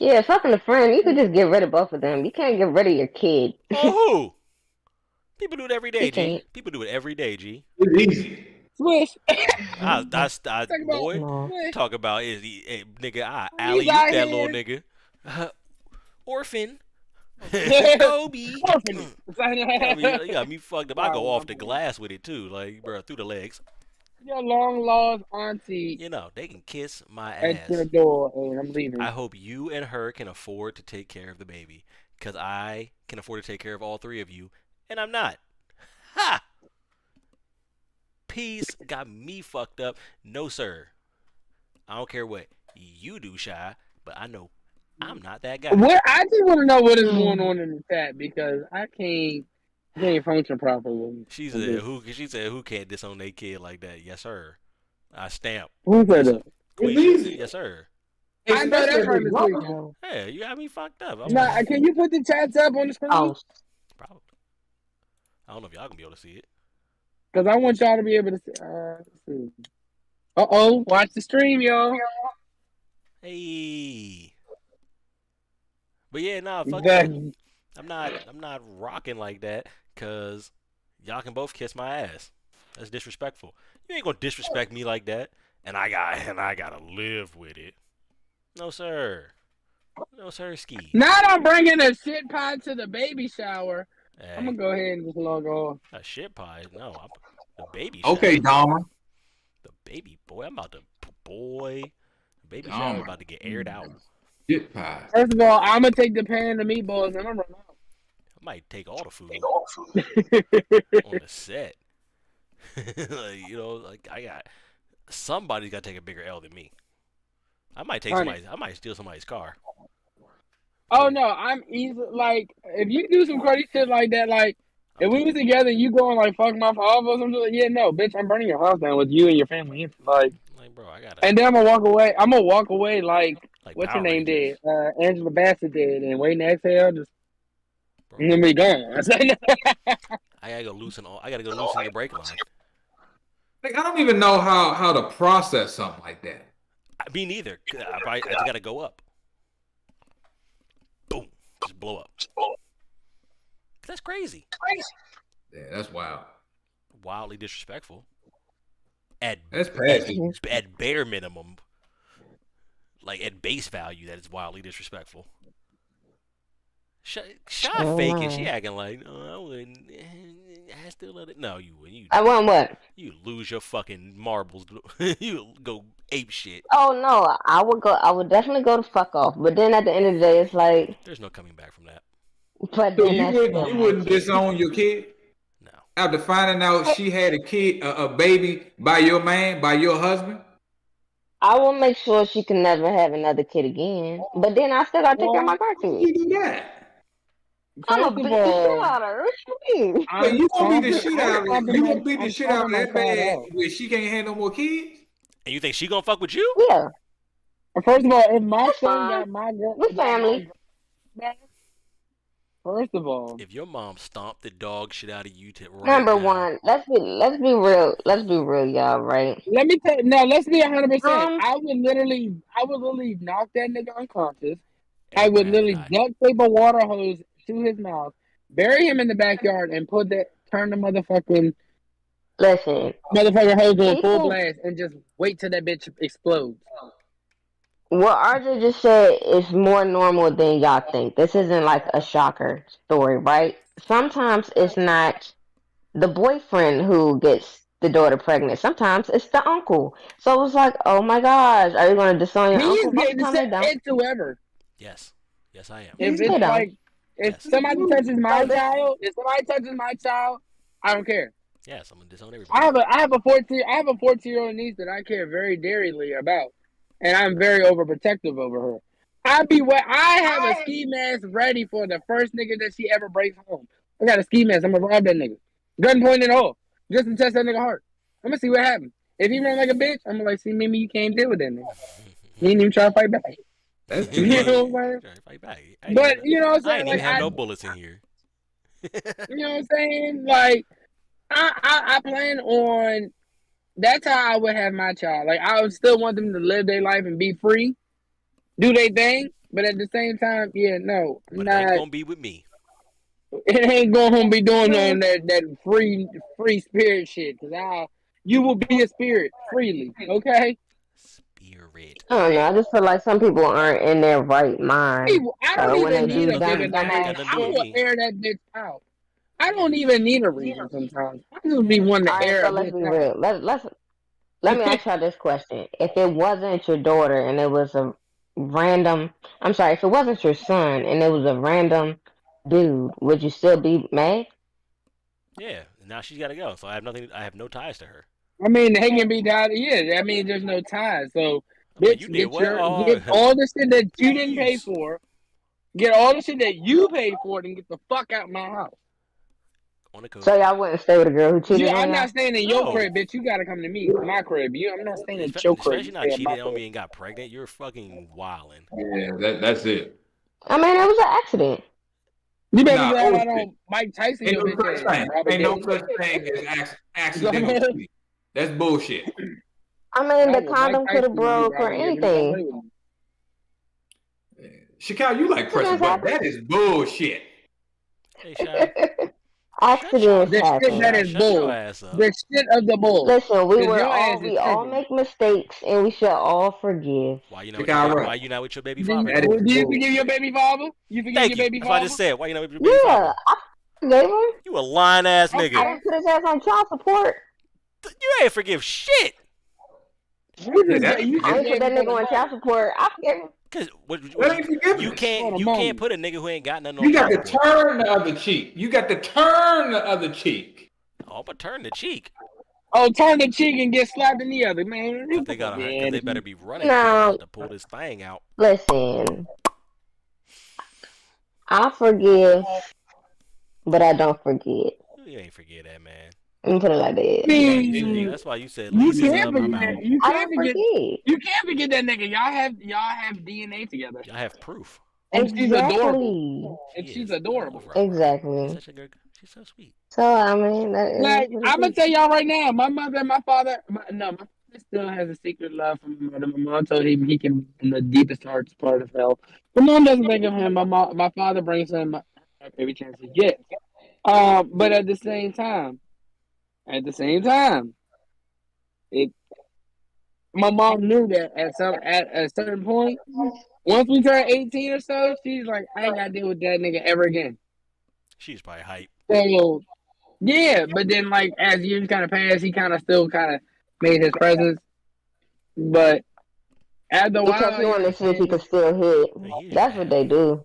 Yeah, fucking a friend, you could just get rid of both of them. You can't get rid of your kid. Oh who? People do it every You day, G. can't. People do it every day, G. It's easy. Swish. Talk about Boy, No. Swish. talk about nigga, I He's alley oop out that little here. nigga. Orphan. Kobe. Orphanage. You got me fucked up. I go off the glass with it too, like bro, through the legs. Your long lost auntie You know, they can kiss my at your ass. door, and I'm I leaving. hope you and her can afford to take care of the baby, cause I can afford to take care of all three of you, and I'm not. Ha! Peace got me fucked up. No sir. I don't care what you do, Shy, but I know I'm not that guy. What I just want to know what is going on in the chat because I can't function properly. She with said this. who? She said who can't disown their kid like that? Yes sir. I stamp. Who said Yes sir. that? It's Quisha. easy. Yes sir. I know Especially that's if right, it's Miss wrong. Queen. Oh. Hey, you got me fucked up. Now, can you put the chats up on the screen? Oh, Probably. I don't know if y'all gonna be able to see it. Because I want y'all to be able to see. Let's see. Uh-oh, watch the stream, y'all. Hey. But yeah, nah, fuck that. Exactly. I'm not rocking like that, cause y'all can both kiss my ass. That's disrespectful. You ain't gonna disrespect me like that, and I gotta live with it. No sir. No sir, ski. Now that I'm bringing a shit pot to the baby shower, I'm Hey, going to go ahead and just log off. a shit pie. No, the baby Okay, shower. Dahmer. The baby boy. I'm about to boy. The baby shower Dahmer. about to get aired out. Shit pie. First of all, I'm going to take the pan of meatballs and I'm going to run I might take all the food out. on the set. Like, like I got somebody's got to take a bigger L than me. I might take Honey. somebody's. I might steal somebody's car. Oh, no, I'm easy. Like, if you do some crazy shit like that, like, if we was together and you going, like, fuck my father or something, like, yeah, no, bitch, I'm burning your house down with you and your family. Like, Bro, I gotta and then I'm going to walk away. I'm going to walk away like, like what's her Power name Rangers. did? Angela Bassett did. And waiting to exhale, just, Bro, and then be gone. I gotta go loosen all. I gotta go loosen your brake line. Like, I don't even know how to process something like that. Me neither. I just gotta go up. Boom, just blow up. That's crazy. Yeah, that's wild. Wildly disrespectful. At That's pasty. at bare minimum, like at base value, that is wildly disrespectful. Shy faking. She acting like, no, I wouldn't. I still let it. No, you wouldn't. I want what? You lose your fucking marbles. You go ape shit. Oh no, I would go. I would definitely go to fuck off. But then at the end of the day, it's like, There's no coming back from that. but So then you that's wouldn't still you my wouldn't kid. disown your kid No. after finding out she had a kid, a baby by your man, by your husband? I will make sure she can never have another kid again. But then I still gotta take care of my Well, How grandkids. you do that? I'm first gonna of beat the shit all, out of her. What you mean? But I'm you gonna beat the stomping. shit I'm out of it. stomping You my. gonna beat the I'm shit out stomping of my that child man out. where she can't have no more kids? And you think she gonna fuck with you? Yeah, First of all, if my that's son fine. got my girl, With family. first of all, If your mom stomped the dog shit out of you right Number now, one, let's be real. Let's be real, y'all. Right? let me tell. No, let's be 100%. Um, I would literally knock that nigga unconscious. I would everybody has to literally die. duct tape a water hose to his mouth, bury him in the backyard, and turn the listen, motherfucking hose on full people. blast, and just wait till that bitch explodes. What RJ just said is more normal than y'all think. This isn't like a shocker story, right? Sometimes it's not the boyfriend who gets the daughter pregnant. Sometimes it's the uncle. So it was like, oh my gosh, are you going to disown your He's uncle? Most of getting the to time say they don't. it to whoever. Yes. Yes, I am. If They it's don't. like if Yes. somebody touches my Like, child, if somebody touches my child, I don't care. Yes, I'm gonna disown I everybody. have a 14-year-old niece that I care very dearly about, and I'm very overprotective over her. I have a ski mask ready for the first nigga that she ever breaks home. I got a ski mask. I'm gonna rob that nigga, gun pointed all, just to test that nigga heart. I'm gonna see what happens. If he run like a bitch, I'm gonna like, see, maybe you can't deal with that nigga. He ain't even try to fight back. That's too You much. know what I'm saying? Trying to fight back. But you know what I'm I saying? ain't even Like have no bullets in here. you know what I'm saying? Like I plan on. That's how I would have my child. Like I would still want them to live their life and be free, do their thing, but at the same time, yeah, no, I'm But it ain't not. gonna be with me. It ain't going to be doing on that free spirit shit. You will be a spirit freely, okay? Spirit. I don't know. I just feel like some people aren't in their right mind. I don't So when even they need do a Nothing. bigger dumb, Ain't dumbass dumbass. got nothing to I do with shit, will me. air that bitch out. I Yeah. don't even need a reason sometimes. I just be wanting all to right. air So a let's bitch be out. real. Let me ask y'all this question: if it wasn't your daughter and it was a random, I'm sorry, if it wasn't your son and it was a random dude, would you still be mad? Yeah. Now she's gotta go, so I have nothing. I have no ties to her. I mean, they can be down. Yeah, I mean, there's no ties. So, But bitch, you did what? get Oh, all the shit that you didn't pay please. for. Get all the shit that you paid for, and get the fuck out my house. On the So code. y'all wouldn't stay with a girl who cheated on I'm not y'all? staying in your No. crib, bitch. You gotta come to me, my crib. I'm not staying at your crib. Especially You not stay at my cheating on crib. me and got pregnant. You're fucking wildin'. Yeah, that's it. I mean, it was an accident. You better Nah, glad I bullshit. don't Mike Tyson Ain't your no bitch such ass, thing. Robert Ain't no Dale. such thing as You know what accidental I mean? cheating. That's bullshit. I mean, I the will Mike condom could have Tyson you, broke or Robert Dale. Don't anything. play with me. Shakal, you like pressing Accidents buttons. happen. That is bullshit. Hey, Shy. Accidents The shit that happen. is Shut your bull. ass up. The shit of the bull. Listen, Cause your ass is we all tripping. make mistakes and we should all forgive. Why you not with your Shakal, baby? right. Why you not with your baby Do father you, That no is more? do you bull. forgive your baby father? You forgive Thank your you. baby That's what I just father? said. Why you not with your baby Yeah, father? I forgave him. You a lying ass I nigga. Okay. didn't put his ass on child support. You ain't forgive shit. Yeah, that ain't You I just ain't forgiving. put gave that him for nigga the on child money. support. I forgave him. Cause what That you ain't you forgiveness. For the you can't money. put a nigga who ain't got nothing on You got child to support. turn the other cheek. You got to turn the other cheek. Oh, I'm gonna turn the cheek. Oh, turn the cheek and get slapped in the other, man. Cause You fuck cause dead. they better be running. Cause I'm No, about to pull this thing out. listen, I forgive, but I don't forget. You ain't forget that, man. Let me put it like I that. That's why you said. mean, That's why you said you leave this can't up. I'm forget. out. I don't forget. You can't forget that nigga. Y'all have DNA together, I have proof. and she's adorable. Exactly. She And she's is. I love adorable. Rara. She's Exactly. such a good. She's so sweet. So I mean, that is Like what I'm it gonna is. tell y'all right now, my mother and my father. My father still has a secret love for my mother. My mom told him he can in the deepest hearts part of hell. My mom doesn't think of him. My father brings him every chance he gets. But at the same time, it. My mom knew that at a certain point, once we turn 18 or so, she's like, I ain't gotta deal with that nigga ever again. She's probably hype. So yeah, but then like as years kind of passed, he kind of still kind of made his presence. But after a Because while, he you know what wanted I'm to see if he could saying? still hit. Man, he is your That's what they dad. do.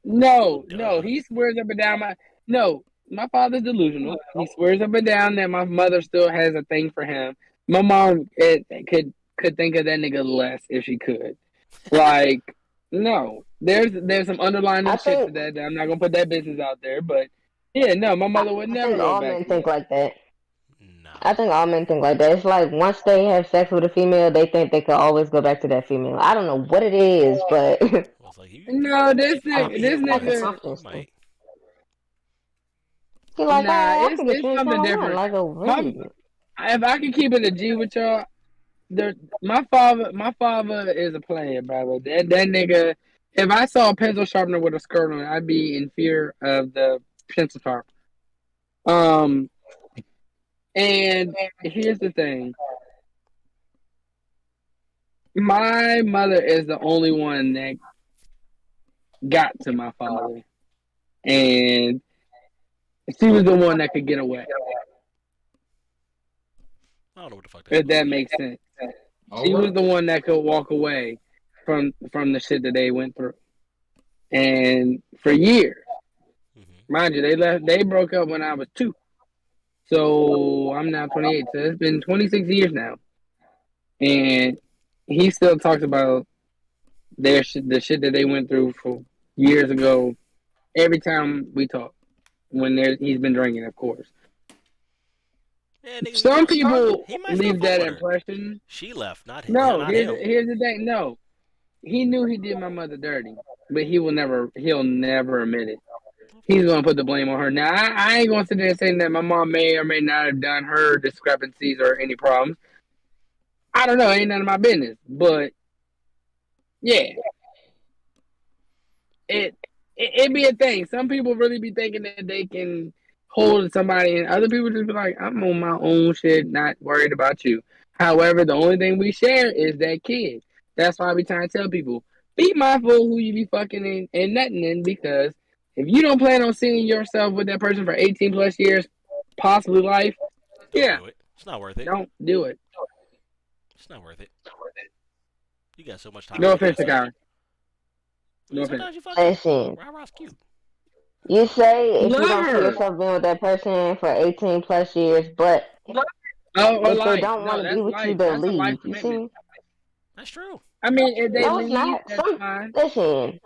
No, Duh. he swears up and down no. My father's delusional. He swears up and down that my mother still has a thing for him. My mom could think of that nigga less if she could. Like, no, there's some I underlying shit to think that. I'm not gonna put that business out there, but yeah, no, my mother would I never think go all back men to think that. like that. I Nah. think all men think like that. It's like once they have sex with a female, they think they could always go back to that female. I don't know what it is, but Well, it's like No, if you get this hit like a once, nigga, you confidence thing. might. He like, nah, oh, I can get it's you anytime something I want. different. Like, oh, My really? if I can keep it a G with y'all, my father is a player, brother. That nigga. If I saw a pencil sharpener with a skirt on, I'd be in fear of the pencil sharp. Um, and here's the thing: my mother is the only one that got to my father, and she was the one that could get away. I don't know what the fuck that's If supposed to that mean. makes sense. All She was right. the one that could walk away from the shit that they went through. And for years, Hmm. mind you, they broke up when I was 2. So I'm now 28. So it's been 26 years now. And he still talks about the shit that they went through for years ago every time we talk. When he's been drinking, of course. Yeah, niggas, Some he, people he might still leave fuck that with her. impression. She left, No, not him. here's the thing. No, he knew he did my mother dirty, but he'll never admit it. Of He's course. gonna put the blame on her. Now I ain't gonna sit there and say that my mom may or may not have done her discrepancies or any problems. I don't know, ain't none of my business. But yeah, it be a thing. Some people really be thinking that they can hold somebody, and other people just be like, I'm on my own shit, not worried about you. However, the only thing we share is that kid. That's why we try to tell people, be mindful who you be fucking and nutting in, because if you don't plan on seeing yourself with that person for 18 plus years, possibly life, Don't yeah, do it. It's not worth it. don't do it. It's not worth it. You got so much time to No make offense that to switch. Karen. I mean, No offense. sometimes you fuck up. Listen, Rah rah's cute. you say if you Love don't see her. yourself being with that person for 18 plus years, but Or if they life. don't No, want to be that's with you, life. they'll That's a life leave. You see commitment. me? That's true. I mean, if they No, it's leave, not. that's fine. Listen,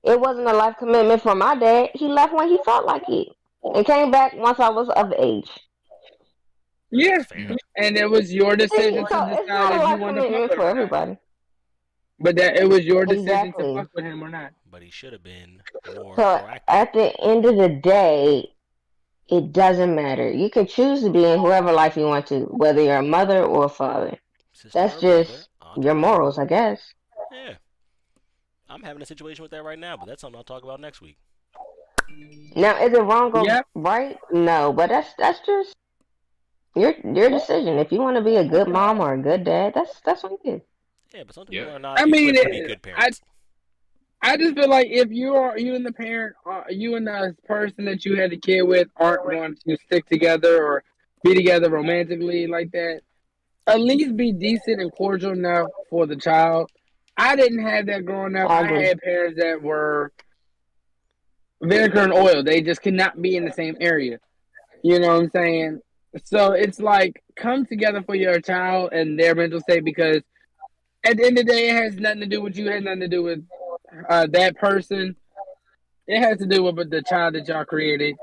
it wasn't a life commitment for my dad. He left when he felt like it and came back once I was of age. Yeah, That's fair. and it was your See, decision to so it's decide not a if you life wanted to fuck commitment with him for or not. everybody. But that it was your decision to Exactly. fuck with him or not. But he should have been more So proactive. at the end of the day, it doesn't matter. You can choose to be in whoever life you want to, whether you're a mother or a father. Sister That's or brother, just aunt or your uncle. morals, I guess. Yeah. I'm having a situation with that right now, but that's something I'll talk about next week. Now, is it wrong or Yep. right? No, but that's just your decision. If you want to be a good mom or a good dad, that's on you. Yeah, but some people Yeah. are not I mean, equipped to be good I parents. I just feel like if you and the parent, you and the person that you had the kid with aren't going to stick together or be together romantically like that, at least be decent and cordial enough for the child. I didn't have that growing up. I I agree. had parents that were vinegar and oil. They just could not be in the same area. You know what I'm saying? So it's like come together for your child and their mental state, because at the end of the day, it has nothing to do with you. It has nothing to do with that person. It has to do with the child that y'all created.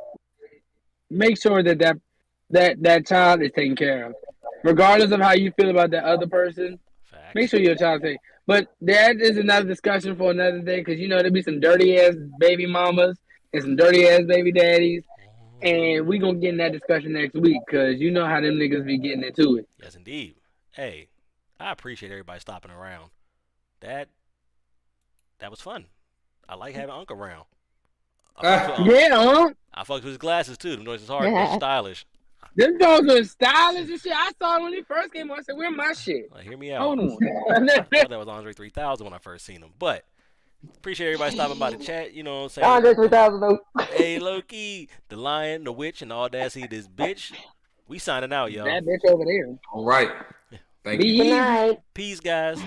Make sure that child is taken care of, regardless of how you feel about that other person. Make Facts. sure your child's taken. But that is another discussion for another day, because you know there'll be some dirty ass baby mamas and some dirty ass baby daddies. And we gonna get in that discussion next week, because you know how them niggas be getting into it. Yes, indeed. Hey, I appreciate everybody stopping around. That that was fun. I like having Unc around. I fucks with Ah, Unc. Yeah, huh? I fucks with his glasses too. Them noises hard. They're stylish. Them dogs are stylish and shit. I saw it when he first came on. I said, "Where my shit?" Like, hear me out. Hold on. I thought that was Andre 3000 when I first seen him. But appreciate everybody stopping by the chat. You know what I'm saying? Andre 3000 though. Hey, Loki, the lion, the witch, and the audacity of this bitch. We signing out, y'all. That bitch over there. all right. Thank Be you. Good easy. night. Peace, guys.